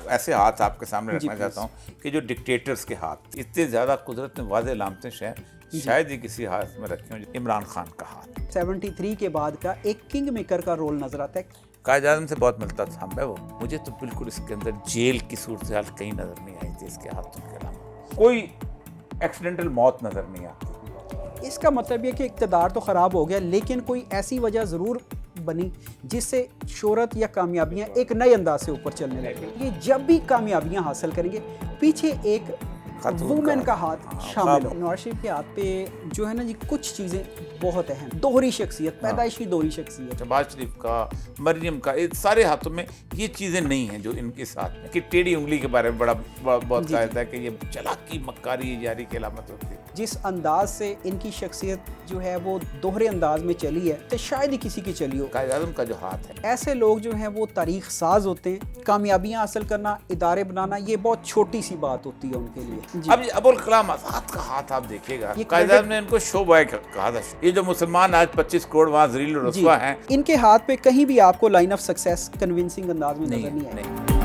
ऐसे हाथ आपके सामने जी रखना चाहता प्लीज। हूँ कि जो डिक्टेटर्स के हाथ इतने ज़्यादा कुदरत ने वादे लामते शायद ही किसी हाथ में रखे हों, इमरान खान का हाथ। 73 के बाद का एक किंग मेकर का रोल नजर आता है। कायद आज़म से बहुत मिलता था मैं वो, मुझे तो बिल्कुल इसके अंदर जेल की सूरत हाल कहीं नज़र नहीं आई थी इसके हाथों के अलावा, कोई एक्सीडेंटल मौत नज़र नहीं आती। इसका मतलब ये कि इक़्तिदार तो ख़राब हो गया, लेकिन कोई ऐसी वजह ज़रूर बनी जिससे शोहरत या कामयाबियां एक नए अंदाज से ऊपर चलने लगी। ये जब भी कामयाबियां हासिल करेंगे पीछे एक वुमेन का हाथ शामिल हो। नवाज शरीफ के हाथ पे जो है ना जी, कुछ चीज़ें बहुत अहम, दोहरी शख्सियत, पैदाइशी दोहरी शख्सियत। शहबाज शरीफ का, मरियम का, ये सारे हाथों में ये चीज़ें नहीं हैं जो इनके साथ में कि टेढ़ी उंगली के बारे में बहुत कहा जाता है कि ये चालाकी मक्कारी जारी की अलामत होती है। जिस अंदाज से इनकी शख्सियत जो है वो दोहरे अंदाज में चली है तो शायद ही किसी की चली हो। कायद आज़म का जो हाथ है, ऐसे लोग जो हैं वो तारीख साज होते हैं। कामयाबियां हासिल करना, इदारे बनाना, ये बहुत छोटी सी बात होती है उनके लिए। अब अबुल कलाम आज़ाद का हाथ आप देखिएगा, कायद आज़म ने इनको शो बॉय कहा था। ये जो मुसलमान आज 25 करोड़ वहाँ ज़लील और रुस्वा हैं, इनके हाथ पे कहीं भी आपको लाइन ऑफ सक्सेस कन्विंसिंग अंदाज में नजर नहीं आएगी।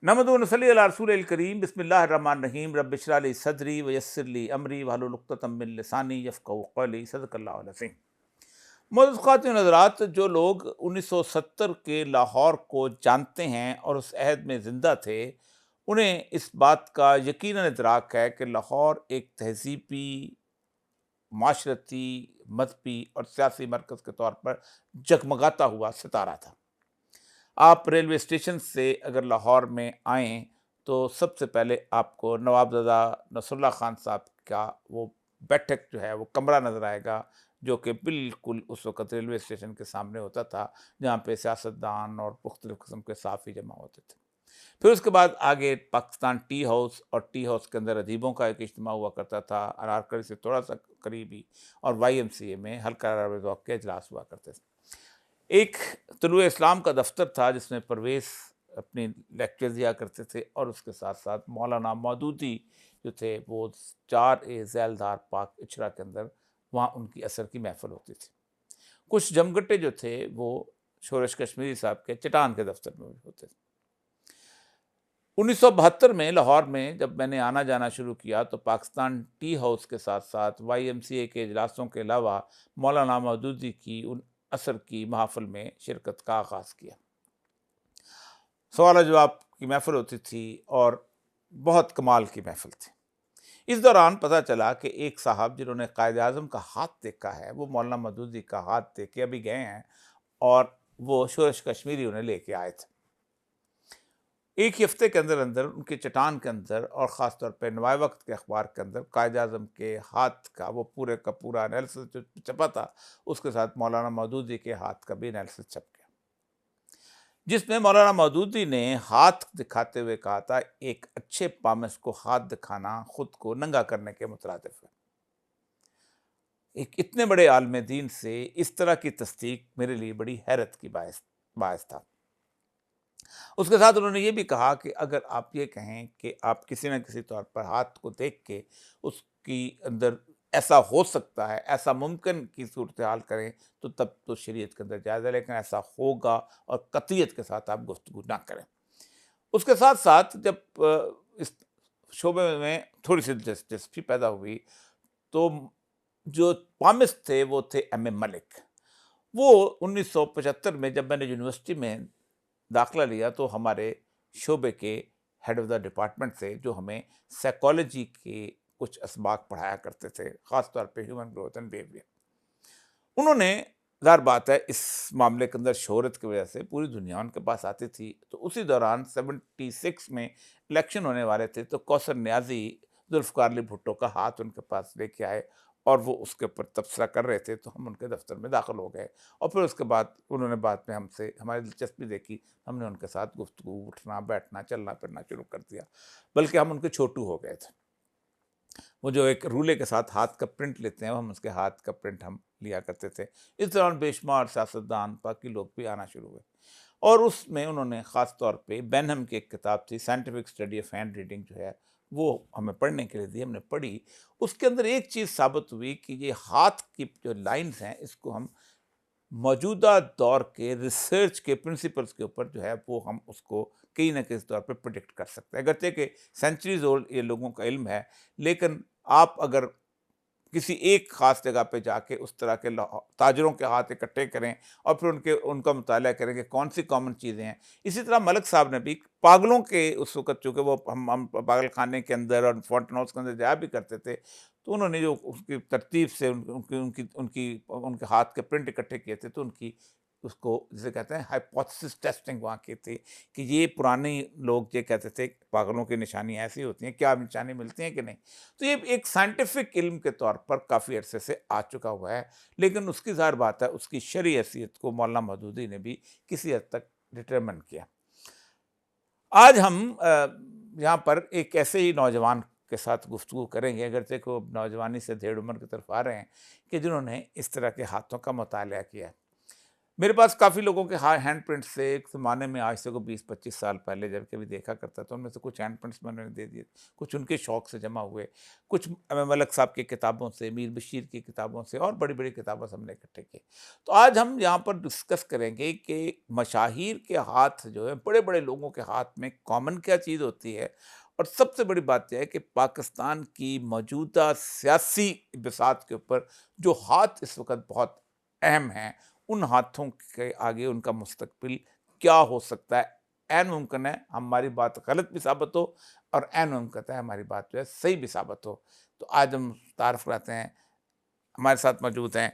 नहमदुहु व नसल्ली अला रसूलिल करीम, बिस्मिल्लाहिर्रहमानिर्रहीम, रब्बि इश्रह ली सदरी व यस्सिर ली अमरी वहलुल उक़्दतम मिन लिसानी यफ़क़हू क़ौली, सदक़ल्लाहुल अज़ीम। मोअज़्ज़िज़ ख़वातीन व हज़रात, जो लोग 1970 के लाहौर को जानते हैं और उस अहद में ज़िंदा थे, उन्हें इस बात का यकीनन इदराक है कि लाहौर एक तहज़ीबी, माशरती, मज़हबी और सियासी मरकज़ के तौर पर जगमगाता हुआ सितारा था। आप रेलवे स्टेशन से अगर लाहौर में आएँ तो सबसे पहले आपको नवाबज़ादा नसरुल्लाह खान साहब का वो बैठक जो है, वो कमरा नज़र आएगा, जो कि बिल्कुल उस वक़्त रेलवे स्टेशन के सामने होता था, जहाँ पे सियासतदान और मुख्तलिफ़ किस्म के सहाफ़ी जमा होते थे। फिर उसके बाद आगे पाकिस्तान टी हाउस, और टी हाउस के अंदर अदीबों का एक इज्तिमा हुआ करता था, अनारकली से थोड़ा सा करीबी, और YMCA में हल्का रबे ज़ौक़ के इजलास हुआ करते थे। एक तुलूए इस्लाम का दफ्तर था जिसमें परवेज़ अपनी लेक्चर दिया करते थे, और उसके साथ साथ मौलाना मौदूदी जो थे वो 4A ज़ैलदार पाक इचरा के अंदर वहाँ उनकी असर की महफ़िल होती थी। कुछ जमगट्टे जो थे वो शोरश कश्मीरी साहब के चटान के दफ्तर में होते थे। 1972 में लाहौर में जब मैंने आना जाना शुरू किया तो पाकिस्तान टी हाउस के साथ साथ YMCA के इजलासों के अलावा मौलाना मौदूदी की उन असर की महफ़िल में शिरकत का आगाज़ किया। सवाल जवाब की महफ़िल होती थी और बहुत कमाल की महफ़िल थी। इस दौरान पता चला कि एक साहब जिन्होंने कायद आज़म का हाथ देखा है, वो मौलाना मौदूदी का हाथ देख के अभी गए हैं, और वो शोरश कश्मीरी उन्हें लेके आए थे। एक ही हफ्ते के अंदर अंदर उनके चटान के अंदर और ख़ास तौर पे नवाए वक्त के अखबार के अंदर कायद आज़म के हाथ का वो पूरे का पूरा एनालिसिस जो छपा था, उसके साथ मौलाना मौदूदी के हाथ का भी एनालिसिस छप गया, जिसमें मौलाना मौदूदी ने हाथ दिखाते हुए कहा था, एक अच्छे पामिस को हाथ दिखाना खुद को नंगा करने के मुतरादिफ है। एक इतने बड़े आलिम दीन से इस तरह की तस्दीक मेरे लिए बड़ी हैरत की बायस था। उसके साथ उन्होंने ये भी कहा कि अगर आप ये कहें कि आप किसी न किसी तौर पर हाथ को देख के उसकी अंदर ऐसा हो सकता है, ऐसा मुमकिन की सूरत हाल करें, तो तब तो शरीयत के अंदर जायज़ है, लेकिन ऐसा होगा और कतियत के साथ आप गुफ्तगू ना करें। उसके साथ साथ जब इस शोबे में थोड़ी सी दिलचस्पी पैदा हुई तो जो पामिस थे वो थे M.A. मलिक। वो 1975 में जब मैंने यूनिवर्सिटी में दाखिला लिया तो हमारे शोबे के हेड ऑफ द डिपार्टमेंट से, जो हमें साइकोलॉजी के कुछ असबाक पढ़ाया करते थे, ख़ास तौर पे ह्यूमन ग्रोथ एंड बिहेवियर, उन्होंने, ज़ाहिर बात है इस मामले के अंदर शोहरत की वजह से पूरी दुनिया उनके पास आती थी, तो उसी दौरान 76 में इलेक्शन होने वाले थे, तो कौसर नियाज़ी जुल्फ़िकार अली भुट्टो का हाथ उनके पास लेके आए और वो उसके ऊपर तबसरा कर रहे थे, तो हम उनके दफ्तर में दाखिल हो गए, और फिर उसके बाद उन्होंने बाद में हमसे हमारी दिलचस्पी देखी, हमने उनके साथ गुफ्तगू, उठना बैठना, चलना फिरना शुरू कर दिया, बल्कि हम उनके छोटू हो गए थे। वो जो एक रूले के साथ हाथ का प्रिंट लेते हैं, हम उसके हाथ का प्रिंट हम लिया करते थे। इस दौरान बेशुमार सियासतदान, बाकी लोग भी आना शुरू हुए, और उसमें उन्होंने ख़ास तौर पे बेनहम की एक किताब थी, scientific study of hand reading जो है, वो हमें पढ़ने के लिए दी, हमने पढ़ी। उसके अंदर एक चीज़ साबित हुई कि ये हाथ की जो लाइन्स हैं, इसको हम मौजूदा दौर के रिसर्च के प्रिंसिपल्स के ऊपर जो है वो हम उसको कहीं न कहीं तौर पे प्रेडिक्ट कर सकते हैं। अगरचे कि सेंचुरीज़ ओल्ड ये लोगों का इल्म है, लेकिन आप अगर किसी एक ख़ास जगह पे जाके उस तरह के ताजरों के हाथ इकट्ठे करें और फिर उनका मुताला करें कि कौन सी कॉमन चीज़ें हैं। इसी तरह मलिक साहब ने भी पागलों के उस वक़्त, चूँकि वो हम पागल खाने के अंदर और फाउंटेन हाउस के अंदर जाया भी करते थे, तो उन्होंने जो उसकी तरतीब से उनके हाथ के प्रिंट इकट्ठे किए थे, तो उनकी उसको जिसे कहते हैं हाइपोथेसिस टेस्टिंग वहाँ की थी कि ये पुराने लोग ये कहते थे पागलों की निशानियाँ ऐसी होती हैं, क्या निशानी मिलती हैं कि नहीं। तो ये एक साइंटिफिक इल्म के तौर पर काफ़ी अरसे से आ चुका हुआ है, लेकिन उसकी ज़ाहिर बात है उसकी शरई हैसियत को मौलाना मौदूदी ने भी किसी हद तक डिटरमिन किया। आज हम यहाँ पर एक ऐसे ही नौजवान के साथ गुफ्तगू करेंगे, अगरचे को नौजवानी से डेढ़ उम्र की तरफ आ रहे हैं, कि जिन्होंने इस तरह के हाथों का मुताला किया है। मेरे पास काफ़ी लोगों के हैंड प्रिंट्स थे एक ज़माने में, आज से को 20-25 साल पहले जब कभी देखा करता था, उनमें से कुछ हैंड प्रिंट्स मैंने दे दिए, कुछ उनके शौक़ से जमा हुए, कुछ मलिक साहब की किताबों से, मीर बशीर की किताबों से और बड़ी-बड़ी किताबों से हमने इकट्ठे किए। तो आज हम यहाँ पर डिस्कस करेंगे कि मशाहिर के हाथ जो है, बड़े-बड़े लोगों के हाथ में कॉमन क्या चीज़ होती है, और सबसे बड़ी बात यह है कि पाकिस्तान की मौजूदा सियासी बिसात के ऊपर जो हाथ इस वक़्त बहुत अहम हैं, उन हाथों के आगे उनका मुस्तकबिल क्या हो सकता है। ऐन मुमकिन है हमारी बात गलत भी साबित हो और ऐन मुमकिन है हमारी बात जो है सही भी साबित हो। तो आज हम तारुफ़ कराते हैं, हमारे साथ मौजूद हैं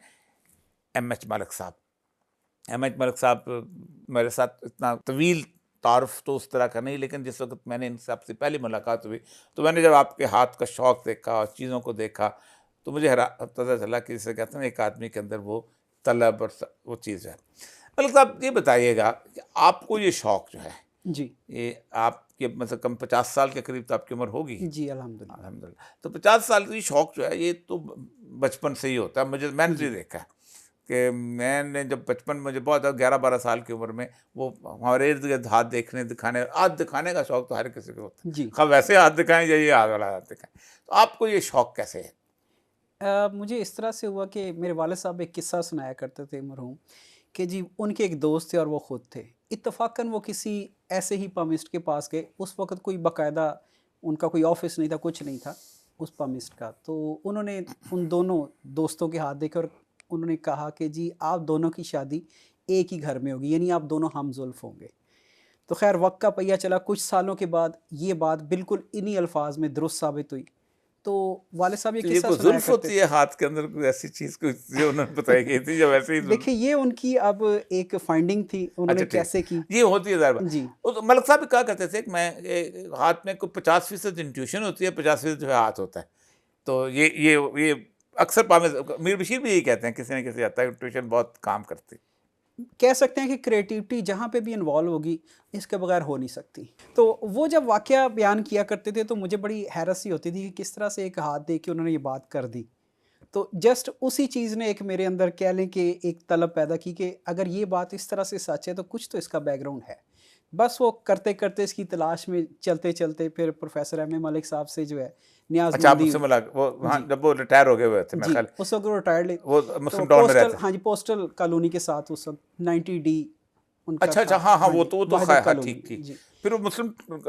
एम.एच. मलिक साहब। एम.एच. मलिक साहब मेरे साथ इतना तवील तारुफ़ तो उस तरह का नहीं, लेकिन जिस वक़्त मैंने इनसे आपसे पहली मुलाकात हुई, तो मैंने जब आपके हाथ का शौक़ देखा और चीज़ों को देखा, तो मुझे पता चला कि जिसे कहते हैं एक आदमी के अंदर वो तलब और वो चीज़ है। मलिक साहब ये बताइएगा कि आपको ये शौक़ जो है, जी। ये आपके मतलब कम 50 साल के करीब तो आपकी उम्र होगी? जी, अल्हम्दुलिल्लाह। अल्हम्दुलिल्लाह। तो 50 साल का ये शौक़ जो है, ये तो बचपन से ही होता है। मैंने तो ये जी। देखा है कि मैंने जब बचपन में मुझे बहुत 11-12 साल की उम्र में वो हमारे इर्द-गिर्द हाथ दिखाने हाथ दिखाने का शौक़ तो हर किसी को होता है। जी। ख़ास वैसे हाथ दिखाएँ या ये हाथ वाला हाथ दिखाएँ। तो आपको ये शौक़ कैसे है? मुझे इस तरह से हुआ कि मेरे वालिद साहब एक किस्सा सुनाया करते थे मरहूम, कि जी उनके एक दोस्त थे और वो ख़ुद थे। इत्तफ़ाक़न वो किसी ऐसे ही पमिस्ट के पास गए, उस वक़्त कोई बाकायदा उनका कोई ऑफ़िस नहीं था, कुछ नहीं था उस पमिस्ट का। तो उन्होंने उन दोनों दोस्तों के हाथ देखे और उन्होंने कहा कि जी आप दोनों की शादी एक ही घर में होगी, यानी आप दोनों हम-ज़ुल्फ़ होंगे। तो ख़ैर वक़्त का पहिया चला, कुछ सालों के बाद ये बात बिल्कुल इन्हीं अल्फ़ाज़ में दुरुस्त साबित हुई। तो वालिद साहब ये तो ये किस्सा कोई सुनाया ज़ुल्फ़ करते होती है हाथ के अंदर, कोई ऐसी चीज़ कोई जो उन्होंने बताई गई थी, या वैसे ही ज़ुल्फ़? देखिए, ये उनकी अब एक फाइंडिंग थी, अच्छा उन्होंने ठीक, कैसे की। ये होती है ज़ाहिर बात। जी, वो तो मलिक साहब भी कहा करते थे कि मैं हाथ में कोई 50% इंट्यूशन होती है, 50% जो है हाथ होता है। तो ये अक्सर मीर बशीर भी यही कहते हैं, किसी न किसी हद तक इंट्यूशन बहुत काम करती है। कह सकते हैं कि क्रिएटिविटी जहाँ पे भी इन्वॉल्व होगी, इसके बगैर हो नहीं सकती। तो वो जब वाक़या बयान किया करते थे, तो मुझे बड़ी हैरत सी होती थी कि किस तरह से एक हाथ देख के उन्होंने ये बात कर दी। तो जस्ट उसी चीज़ ने एक मेरे अंदर कह लें कि एक तलब पैदा की कि अगर ये बात इस तरह से सच है, तो कुछ तो इसका बैकग्राउंड है। बस वो करते-करते इसकी तलाश में चलते-चलते फिर प्रोफ़ेसर एम ए मलिक साहब से जो है अच्छा, आप नियाज़मंदी मुझसे हुई। मिला वो वहाँ जी। जब वो रिटायर हो गए हुए थे मेरे जी, ख़्याल, उस वक़्त वो रिटायर्ड ले वो तो मुस्लिम टाउन में पोस्टल, रहते थे। हाँ जी, पोस्टल कॉलोनी के साथ उस वक़्त 90 डी उनका अच्छा, अच्छा, था। हाँ, हाँ, हाँ जी, वो तो वहदत हाँ, कॉलोनी। ठीक, ठीक। जी। फिर वो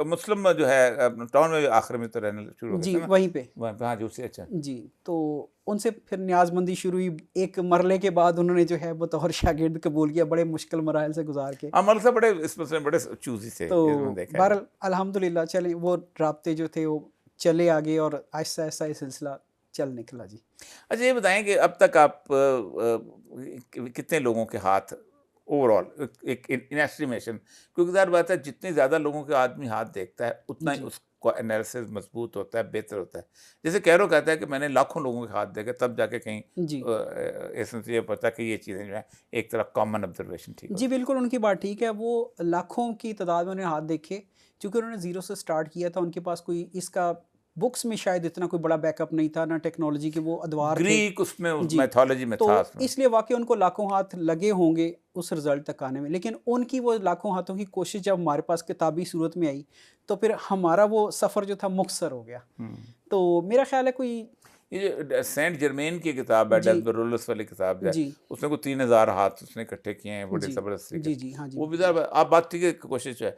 मुस्लिम जो है टाउन में आखिर में तो रहने शुरू हो गए जी, थे ना? वहीं पे। वहाँ पे, हाँ जी, उससे अच्छा। जी, तो उनसे फिर नियाज़मंदी शुरू हुई। एक मरले के बाद उन्होंने जो है बतौर शागिर्द कबूल किया, बड़े मुश्किल मराहिल से गुज़ार के। हाँ, मलिक साहब बड़े इसमें से बड़े चूज़ी थे, तो ये मैंने देखा है। बहरहाल अल्हम्दुलिल्लाह चलें, वो राब्ते जो थे वो चले आगे और आहिस्ता-आहिस्ता ये सिलसिला चल निकला। जी। अच्छा, ये बताएँ कि अब तक आप कितने लोगों के हाथ ओवरऑल एक इन एस्टिमेशन, क्योंकि ज़ाहिर बात है जितने ज़्यादा लोगों के आदमी हाथ देखता है, उतना ही जी, उसका एनालिसिस मज़बूत होता है, बेहतर होता है। जैसे कैरो कहता है कि मैंने लाखों लोगों के हाथ देखे, तब जाके कहीं जी। एसेंस ये पता कि ये चीज़ें जो हैं एक तरह कॉमन ऑब्जर्वेशन ठीक जी, होती है। बिल्कुल उनकी बात ठीक है। वो लाखों की तादाद में उन्होंने हाथ देखे, चूँकि उन्होंने ज़ीरो से स्टार्ट किया था, उनके पास कोई इसका बुक्स में शायद इतना कोई बड़ा बैकअप नहीं था, ना टेक्नोलॉजी के वो अदवार थे। ग्रीक उसमें उस जी। मैथोलॉजी में तो था उसमें। इसलिए वाकई उनको लाखों हाथ लगे होंगे उस रिजल्ट तक आने में, लेकिन उनकी वो लाखों हाथों की कोशिश जब हमारे पास किताबी सूरत में आई तो फिर हमारा वो सफ़र जो था मुख्तसर हो गया। तो मेरा ख्याल है कोई ये जो सेंट जर्मेन की किताब है, जी डेथ बेरोलस वाली किताब है, जी उसमें को 3000 हाथ उसने इकट्ठे किए हैं बड़े जी ज़बरदस्ती के। जी जी हाँ जी वो भी बिल्कुल। आप बात ठीक है, कोशिश जो है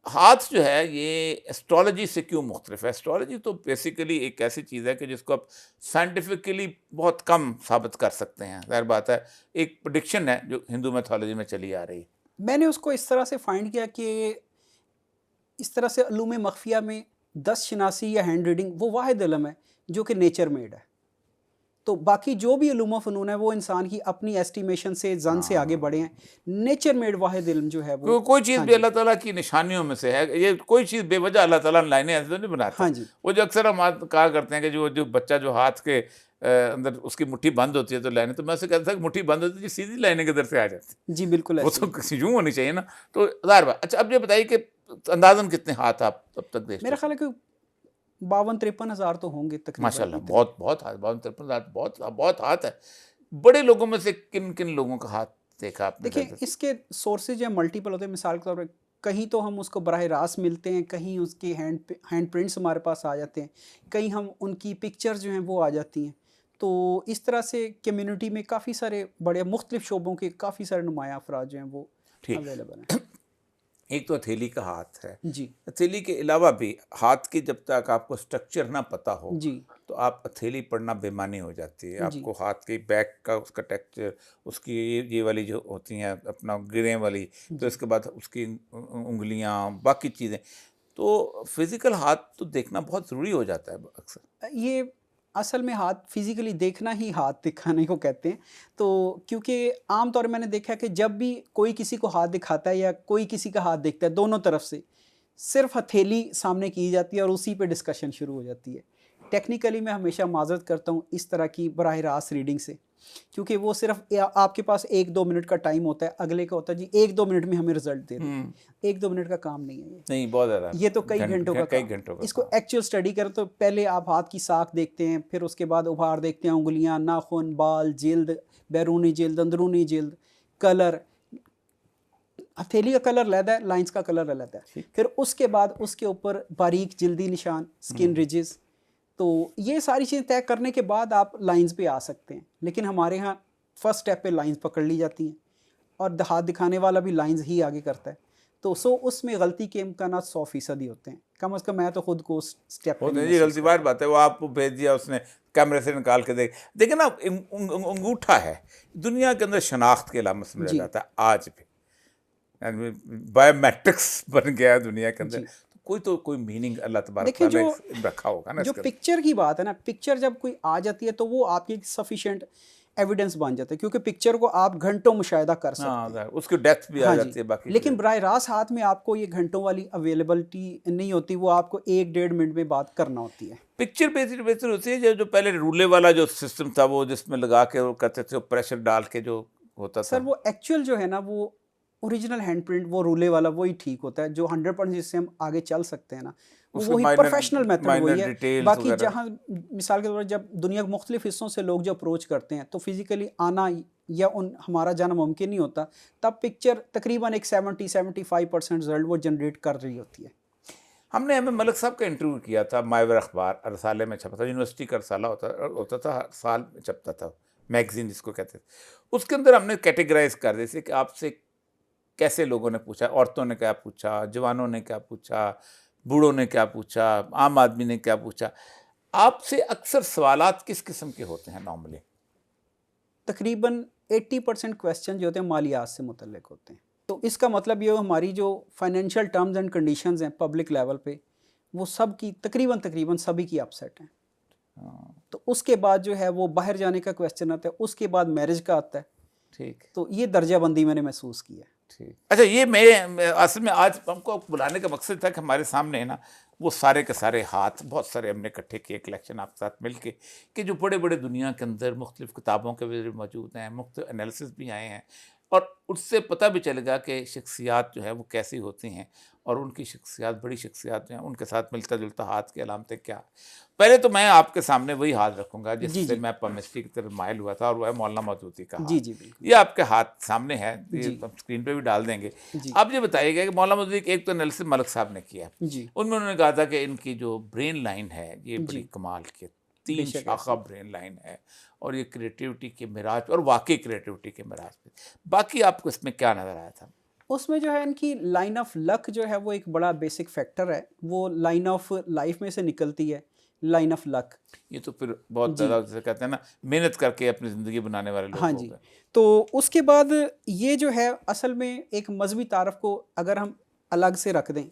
हाथ जो है ये एस्ट्रोलॉजी से क्यों मुख्तलिफ है? एस्ट्रोलॉजी तो बेसिकली एक ऐसी चीज़ है कि जिसको आप साइंटिफिकली बहुत कम साबित कर सकते हैं। ज़ाहिर बात है, एक प्रेडिक्शन है जो हिंदू मैथोलॉजी में चली आ रही है। मैंने उसको इस तरह से फाइंड किया कि इस तरह से उलूम मख्फिया में दस्त शनासी या हैंड रीडिंग वो वाहिद इल्म है जो कि नेचर मेड है। तो बाकी जो भी उलूम फ़नून है वो इंसान की अपनी एस्टिमेशन से जन से आगे बढ़े हैं। नेचर मेड वाहिद इल्म जो है वो। कोई चीज़ हाँ भी जी अल्लाह ताला की निशानियों में से है। ये कोई चीज़ बेवजह अल्लाह ताला लाइनें ऐसे तो नहीं बनाता। हाँ जी वो जो अक्सर हम कहा करते हैं कि जो जो बच्चा जो हाथ के अंदर उसकी मुट्ठी बंद होती है तो लाइनें, तो मैं उससे कहता था कि मुट्ठी बंद होती है सीधी लाइनें किधर से आ जाती जी बिल्कुल है, वो ऐसे तो ही। किसी यूँ होनी चाहिए ना। तो ज़ाहिर बात। अच्छा, अब ये बताइए कि अंदाज़न कितने हाथ आप अब तक देख मेरा चुके? ख्याल है कि 52-53 हज़ार तो होंगे तकरीबन माशाल्लाह, अभी तक। बहुत बहुत हाथ, 52-53 हाथ, बहुत बहुत हाथ है। बड़े लोगों में से किन किन लोगों का हाथ देखा आपने देखिए ज़्यादा? इसके सोर्सेज या मल्टीपल होते हैं। मिसाल के तौर पर कहीं तो हम उसको बराह रास्त मिलते हैं, कहीं उसके हैंड प्रिंट्स हमारे पास आ जाते हैं, कहीं हम उनकी पिक्चर्स जो हैं वो आ जाती हैं। तो इस तरह से कम्युनिटी में काफ़ी सारे बड़े मुख्तलिफ शोबों के काफ़ी सारे नुमाया अफराद जो हैं वो ठीक। अवेलेबल हैं। एक तो हथेली का हाथ है। जी हथेली के अलावा भी हाथ की जब तक आपको स्ट्रक्चर ना पता हो जी तो आप हथेली पढ़ना बेमानी हो जाती है। जी आपको हाथ की बैक का उसका टेक्सचर, उसकी ये वाली जो होती हैं अपना गिरें वाली, तो जी इसके बाद उसकी उंगलियां, बाकी चीज़ें, तो फिज़िकल हाथ तो देखना बहुत ज़रूरी हो जाता है अक्सर। ये असल में हाथ फिज़िकली देखना ही हाथ दिखाने को कहते हैं। तो क्योंकि आम तौर पे मैंने देखा है कि जब भी कोई किसी को हाथ दिखाता है या कोई किसी का हाथ देखता है, दोनों तरफ से सिर्फ हथेली सामने की जाती है और उसी पे डिस्कशन शुरू हो जाती है। टेक्निकली मैं हमेशा माज़रत करता हूँ इस तरह की बराह रास्त रीडिंग से, क्योंकि वो सिर्फ आपके पास 1-2 मिनट का टाइम होता है, अगले का होता है जी 1-2 मिनट में हमें रिजल्ट दे दो। 1-2 मिनट का काम नहीं है ये। नहीं, बहुत ज़्यादा, ये तो कई घंटों का कई काम है। घंटों का इसको काम। एक्चुअल स्टडी करें तो पहले आप हाथ की साख देखते हैं, फिर उसके बाद उभार देखते हैं, उंगलियां, नाखून, बाल, जिल्द, बैरूनी जिल्द, अंदरूनी जिल्द, कलर। हथेली का कलर अलग है, लाइंस का कलर अलग है। ठीक। फिर उसके बाद उसके ऊपर बारीक जिल्दी निशान, स्किन रिजेस। तो ये सारी चीज़ें तय करने के बाद आप लाइंस पे आ सकते हैं। लेकिन हमारे यहाँ फर्स्ट स्टेप पे लाइंस पकड़ ली जाती हैं और हाथ दिखाने वाला भी लाइंस ही आगे करता है। तो उसमें गलती के इम्कानात 100% ही होते हैं। कम से कम मैं तो खुद को उस स्टेप पे होते हैं जी, महसूस गलती करता बात बात है। वो आपको भेज दिया उसने, कैमरे से निकाल के देखिए ना, अंगूठा है दुनिया के अंदर शनाख्त के अलामत हूँ। समझा जी जाता है आज भी। बायोमेट्रिक्स बन गया है दुनिया के अंदर। जी। तो कोई मीनिंग अल्लाह तबारक देखिए ताला जो ने रखा होगा ना जो इसके अंदर। पिक्चर की बात है ना, पिक्चर जब कोई आ जाती है तो वो आपकी सफिशिएंट एविडेंस बन जाता है, क्योंकि पिक्चर को आप घंटों मुशाहिदा कर सकते हाँ, हैं। उसकी डेप्थ भी आ हाँ जी, जाती है, बाकी लेकिन चीज़ें। बराह रास्त हाथ में आपको ये घंटों वाली अवेलेबिलिटी नहीं होती, वो आपको 1-1.5 मिनट में बात करना होती है। पिक्चर बेहतर बेहतर होती है। जो जो पहले रूले वाला जो सिस्टम था, वो जिसमें लगा के वो करते थे, प्रेशर डाल के जो होता सर था। वो एक्चुअल जो है ना, वो ओरिजिनल हैंड प्रिंट वो रूले वाला वही ठीक होता है, जो 100% जिससे हम आगे चल सकते हैं ना, वो उसके वही माइनर प्रोफेशनल मेथड माइनर वही है। डिटेल्स बाकी वगैरह। जहाँ मिसाल के तौर पर जब दुनिया के मुख्तलिफ हिस्सों से लोग जो अप्रोच करते हैं तो फिजिकली आना या उन हमारा जाना मुमकिन नहीं होता, तब पिक्चर तकरीबन एक 70-75% रिजल्ट वो जनरेट कर रही होती है। हमने एम मलिक साहब का इंटरव्यू किया था, मायवर अखबार रसाले में छपा था, यूनिवर्सिटी का रसाला होता था, हर साल में छपता था, मैगजीन जिसको कहते थे। उसके अंदर हमने कैटेगराइज कर दिए कि आपसे कैसे लोगों ने पूछा, औरतों ने क्या पूछा, जवानों ने क्या पूछा, बूढ़ों ने क्या पूछा, आम आदमी ने क्या पूछा। आपसे अक्सर सवालात किस किस्म के होते हैं नॉर्मली? तकरीबन 80% क्वेश्चन जो होते हैं मालियात से मुतल्लिक होते हैं। तो इसका मतलब ये हमारी जो फाइनेंशियल टर्म्स एंड कंडीशंस हैं पब्लिक लेवल पे, वो सब की तकरीबन तकरीबन सभी की अपसेट हैं। तो उसके बाद जो है वो बाहर जाने का क्वेश्चन आता है, उसके बाद मैरिज का आता है। ठीक। तो ये दर्जाबंदी मैंने महसूस की है। ठीक। अच्छा, ये असल में आज हमको बुलाने का मकसद था कि हमारे सामने है ना वो सारे के सारे हाथ, बहुत सारे हमने इकट्ठे किए कलेक्शन आपके साथ मिलके, कि जो बड़े बड़े दुनिया के अंदर मुख्तलिफ किताबों के भी मौजूद हैं, मुख्तलिफ एनालिसिस भी आए हैं, और उससे पता भी चलेगा कि शख्सियात जो है वो कैसी होती हैं और उनकी शख्सियात, बड़ी शख्सियात जो हैं उनके साथ मिलता-जुलता हाथ की अलामतें क्या हैं। पहले तो मैं आपके सामने वही हाथ रखूँगा जी, जिससे जी। मैं पामिस्ट्री की तरफ माइल हुआ था, और वो है मौलाना मौदूदी का जी, हाथ। जी, बिल्कुल। ये आपके हाथ सामने है, ये जी, हम स्क्रीन पे भी डाल देंगे। जी, आप ये बताइएगा कि मौलाना मौदूदी की एक तो एनालिसिस मलिक साहब ने किया। जी, उनमें उन्होंने कहा था कि इनकी जो ब्रेन लाइन है, ये बड़ी जी, कमाल की है। 3 बेशक शाखा ऐसी। ब्रेन लाइन है और ये क्रिएटिविटी के मिराज, और वाक़ई क्रिएटिविटी के मिराज पे। बाकी आपको इसमें क्या नज़र आया था? उसमें जो है इनकी लाइन ऑफ लक जो है वो एक बड़ा बेसिक फैक्टर है। वो लाइन ऑफ लाइफ में से निकलती है, लाइन ऑफ लक। ये तो फिर बहुत जी, ज़्यादा, जिसे कहते हैं ना, मेहनत करके अपनी ज़िंदगी बनाने वाले लोग हाँ हो जी। गए। तो उसके बाद ये जो है असल में एक मज़हबी तारफ़ को अगर हम अलग से रख दें,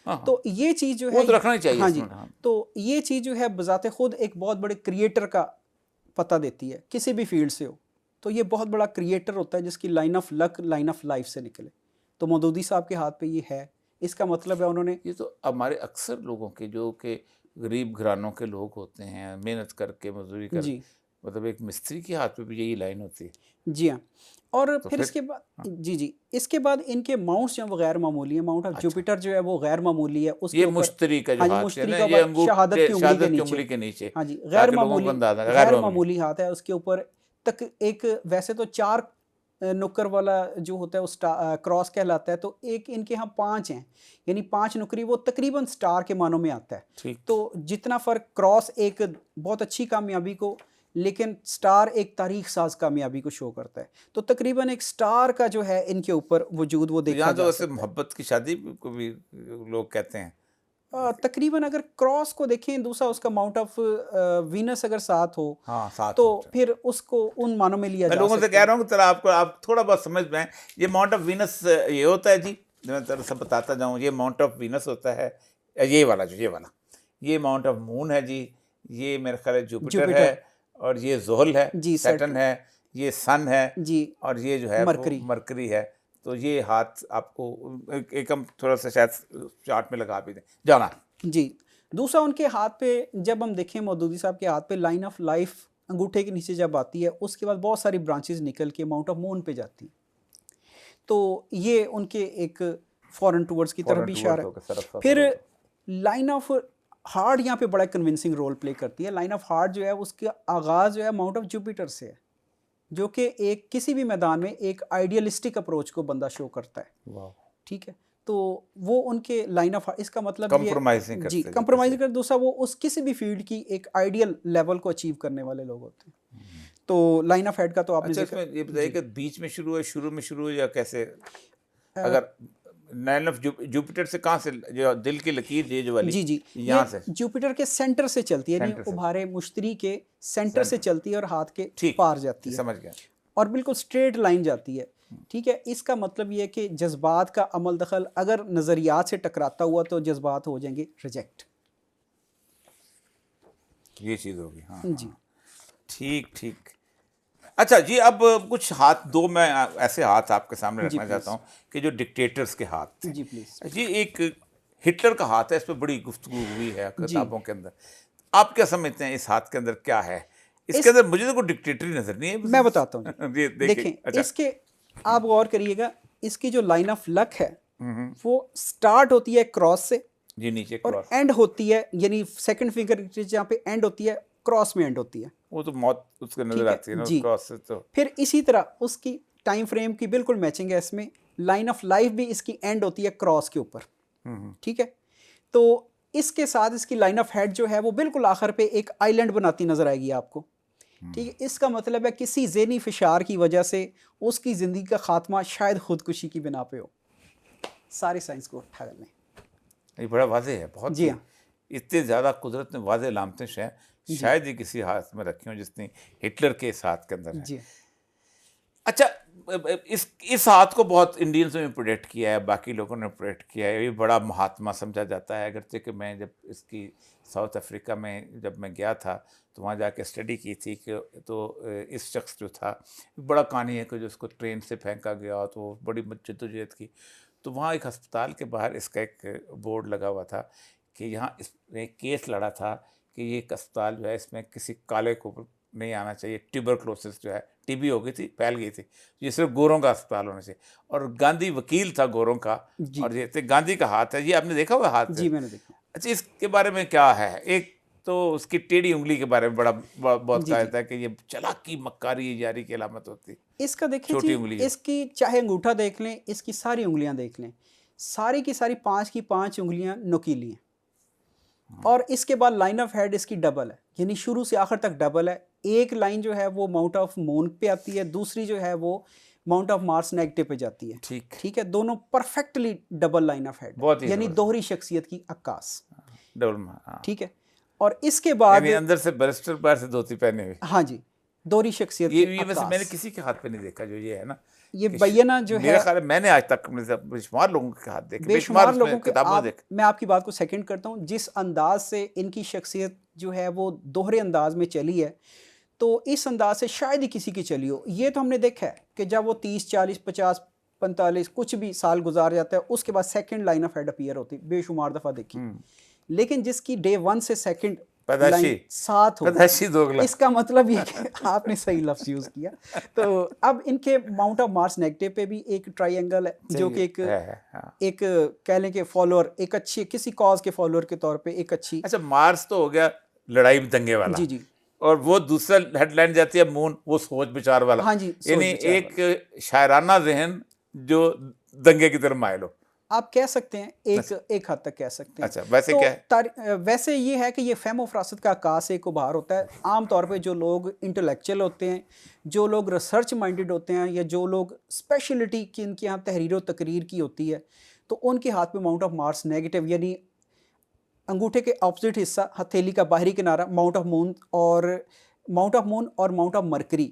हाँ, हाँ। तो ये चीज़ जो वो है तो रखना ही चाहिए हाँ इसमें, जी, हाँ। तो ये चीज़ जो है बज़ाते ख़ुद एक बहुत बड़े क्रिएटर का पता देती है, किसी भी फ़ील्ड से हो। तो ये बहुत बड़ा क्रिएटर होता है जिसकी line of luck, line of life से निकले। तो मौदूदी साहब के हाथ पे ये है। इसका मतलब है उन्होंने ये तो हमारे अक्सर लोगों के, जो कि गरीब घरानों के लोग होते हैं, मेहनत करके, मज़दूरी कर, जी, मतलब एक मिस्त्री के हाथ में भी यही लाइन होती है। जी हाँ। और तो फिर फिर? इसके बाद हाँ, जी, जी। इसके बाद इनके माउंट्स जो हैं वो गैर मामूली हैं। माउंट ऑफ अच्छा। जुपिटर जो है वो गैर मामूली है। उसके ये ऊपर मुश्तरी का जो हाँ जी, हाथ है मुश्तरी ना, का ये शहादत की उंगली के शहादत की नीचे। उंगली के नीचे, हाँ जी, ताकि लोगों को अंदाज़ा गैर गैर मामूली। मामूली हाथ है। उसके ऊपर तक एक वैसे तो 4 नुक्कर वाला जो होता है वो क्रॉस कहलाता है। तो एक इनके यहाँ 5 हैं, यानी 5 नुकरी वो तकरीबन स्टार के मानों में आता है। ठीक। तो जितना फ़र्क क्रॉस एक बहुत अच्छी कामयाबी को, लेकिन स्टार एक तारीख साज़ कामयाबी को शो करता है। तो तकरीबन एक स्टार का जो है इनके ऊपर वजूद वो तो देखा यहाँ तो जा वैसे सकता है। मोहब्बत की शादी को भी लोग कहते हैं। तकरीबन अगर क्रॉस को देखें, दूसरा उसका माउंट ऑफ वीनस अगर साथ हो, हाँ, साथ तो होते हैं। फिर उसको उन मानों में लिया मैं जा लोगों से सकता कह है। रहा हूँ कि तरह आपको, आप थोड़ा बहुत समझ में आए। ये माउंट ऑफ वीनस ये होता है जी, मैं तरह से बताता जाऊँ, ये माउंट ऑफ वीनस होता है। ये वाला, जो ये वाला, ये माउंट ऑफ मून है जी। ये मेरे ख्याल है जुपिटर है, जुपिटर, और ये ज़ोहल है, जी, सैटर्न है, ये सन है, जी, और ये जो है वो मरकरी। मरकरी है। तो ये हाथ आपको एक हम थोड़ा सा शायद चार्ट में लगा भी दें, जाना। जी। दूसरा उनके हाथ पे जब हम देखें मौदूदी साहब के हाथ पे लाइन ऑफ लाइफ अंगूठे के नीचे जब आती है, उसके बाद बहुत सारी ब्रांचेज़ निकल के माउंट ऑफ मून पे जाती हैं। तो ये उनके एक फॉरेन टूवर्ड्स की तरफ फॉरेन भी टूवर्स इशारा हो गए, है। सरफ सफर फिर हो गए। लाइन ऑफ हार्ट यहाँ पे बड़ा कन्विंसिंग रोल प्ले करती है। लाइन ऑफ हार्ट जो है उसका आगाज़ जो है माउंट ऑफ जुपिटर से है, जो कि एक किसी भी मैदान में एक आइडियलिस्टिक अप्रोच को बंदा शो करता है। वाह। ठीक है? तो वो उनके लाइन ऑफ इसका मतलब ये कंप्रोमाइज़ नहीं जी, करते जी कंप्रोमाइज़ किसी। कर दूसरा वो उस किसी भी फ़ील्ड की एक आइडियल लेवल को अचीव करने वाले लोग होते हैं। तो लाइन ऑफ हेड का तो आपने अच्छा, ज़िक्र इसमें ये बताइए जी। कि बीच में शुरू है, शुरू में शुरू है, या कैसे? अ, अगर नाइन ऑफ जुपिटर से कहाँ से, जो दिल की लकीर, ये जो वाली, जी, जी। ये यहाँ से जुपिटर के सेंटर से चलती है, यानी सेंटर से, उभारे मुश्तरी के सेंटर से सेंटर, चलती है और हाथ के ठीक, पार जाती है समझ गया। और बिल्कुल स्ट्रेट लाइन जाती है। ठीक है? इसका मतलब ये है कि जज़्बात का अमल दखल अगर नज़रियात से टकराता हुआ तो जज़्बात हो जाएंगे रिजेक्ट। ये चीज़ होगी, हाँ, जी। हाँ। ठीक, ठीक। अच्छा जी, अब कुछ हाथ, दो मैं ऐसे हाथ आपके सामने जी, रखना चाहता प्लीज़। हूँ कि जो डिक्टेटर्स के हाथ थे। जी, प्लीज़। जी, एक हिटलर का हाथ है, इस पे बड़ी गुफ्तगू हुई है जी। किताबों के अंदर। आप क्या समझते हैं इस हाथ के अंदर क्या है? इसके इस अंदर मुझे तो कोई डिक्टेटर ही नज़र नहीं है मैं बताता हूँ जी। बस। ये देखिए, देखें, अच्छा। इसके आप गौर करिएगा, इसकी जो लाइन ऑफ लक है, वो स्टार्ट होती है क्रॉस से जी, नीचे और क्रॉस। एंड होती है, यानी सेकंड फिंगर जहाँ पे एंड होती है, क्रॉस में एंड होती है। वो तो मौत उसके नज़र ठीक है? आती है ना, जी। क्रॉस से तो। फिर इसी तरह उसकी टाइम फ्रेम की बिल्कुल मैचिंग है इसमें। लाइन ऑफ लाइफ भी इसकी एंड होती है क्रॉस के ऊपर। ठीक है? तो इसके साथ इसकी लाइन ऑफ हेड जो है वो बिल्कुल आखिर पे एक आइलैंड बनाती नज़र आएगी आपको। ठीक है? इसका मतलब है किसी ज़हनी फ़िशार की वजह से उसकी ज़िंदगी का ख़ात्मा शायद ख़ुदकुशी की बिना पे हो। सारे साइंस को उठा लें। ये बड़ा वाज़ेह है, बहुत जी ही। हाँ। इतनी ज़्यादा कुदरत ने वाज़ेह लामतें शायद ही किसी हाथ में रखी हों जितनी हिटलर के इस हाथ के अंदर है। जी। अच्छा, इस हाथ को बहुत इंडियंस ने प्रोटेक्ट किया है, बाकी लोगों ने प्रोटेक्ट किया है। ये बड़ा महात्मा समझा जाता है, अगरचे कि मैं जब इसकी साउथ अफ्रीका में जब मैं गया था, तो वहाँ जाके स्टडी की थी कि तो इस शख्स जो था, बड़ा कहानी है कि जो उसको ट्रेन से फेंका गया, तो बड़ी जद्दोजहद की। तो वहाँ एक अस्पताल के बाहर इसका एक बोर्ड लगा हुआ था कि यहाँ इसने केस लड़ा था कि ये एक अस्पताल जो है, इसमें किसी काले को नहीं आना चाहिए, ट्यूबरक्लोसिस जो है, टीबी हो गई थी, फैल गई थी, ये सिर्फ गोरों का अस्पताल होना चाहिए। और गांधी वकील था गोरों का, जी और ये तो गांधी का हाथ है, ये आपने देखा हुआ हाथ जी, है? मैंने देखा। अच्छा, इसके बारे में क्या है? एक तो उसकी टेढ़ी उंगली के बारे में बहुत जी कहा जी, जाता है कि ये चालाकी मक्कारी यारी की अलामत होती है, इसका देखिए छोटी जी, उंगली है। इसकी चाहे अंगूठा देख लें, इसकी सारी उंगलियां देख लें, सारी की सारी 5 की 5 उंगलियां नुकीली हैं। और इसके बाद लाइन ऑफ हेड इसकी डबल है, यानी शुरू से आखिर तक डबल है। एक लाइन जो है वो माउंट ऑफ मून पे आती है, दूसरी जो है वो माउंट ऑफ मार्स नेगेटिव पे जाती है। ठीक, ठीक है, दोनों perfectly double line of head, बहुत ही यानी जबरदस्त। दोहरी शख्सियत की अक्कास। डबल में, हाँ। ठीक है, और इसके बाद यानी अंदर से बैरिस्टर, बाहर से धोती पहने हुए। हाँ जी, दोहरी शख्सियत की ये वैसे मैंने अक्कास। किसी के हाथ पे नहीं देखा जो ये है ना, ये कि बैना जो मेरा है, ख्याल है मैंने आज तक अपने से बेशुमार लोगों के हाथ देखे, बेशुमार उसमें लोगों के किताबों में आप, देखे। मैं आपकी बात को सेकंड करता हूँ, जिस अंदाज से इनकी शख्सियत जो है वो दोहरे अंदाज में चली है, तो इस अंदाज से शायद ही किसी की चली हो। ये तो हमने देखा है कि जब वो 30 40 50 45 कुछ भी साल गुजार जाता है, उसके बाद second line of head appear होती, बेशुमार दफ़ा देखी। लेकिन जिसकी डे 1 से सेकंड पैदाइशी लाइन साथ हो, पैदाइशी दोगला। इसका मतलब ये कि आपने सही लफ्ज़ यूज़ किया। तो अब इनके माउंट ऑफ मार्स नेगेटिव पे भी एक ट्रायंगल है, जो कि एक हाँ। एक कह लें कि फॉलोअर, एक अच्छी किसी कॉज के फॉलोअर के तौर पे एक अच्छी। अच्छा, मार्स तो हो गया लड़ाई दंगे वाला, जी जी, और वो दूसरा हेडलाइन जाती है मून, वो सोच विचार वाला। हाँ जी, सोच यानी विचार एक शायराना जहन जो दंगे की तरफ मायल हो। आप कह सकते हैं, एक हद तक कह सकते हैं। अच्छा, वैसे तो क्या है? वैसे ये है कि ये फ़हम फ़रासत का आकाश एक उभार होता है। आम तौर पे जो लोग इंटेलेक्चुअल होते हैं, जो लोग रिसर्च माइंडेड होते हैं, या जो लोग स्पेशलिटी की इनके यहाँ तहरीर व तकरीर की होती है, तो उनके हाथ में माउंट ऑफ मार्स नेगेटिव, यानी अंगूठे के ऑपोजिट हिस्सा, हथेली का बाहरी किनारा, माउंट ऑफ मून और माउंट ऑफ मरकरी,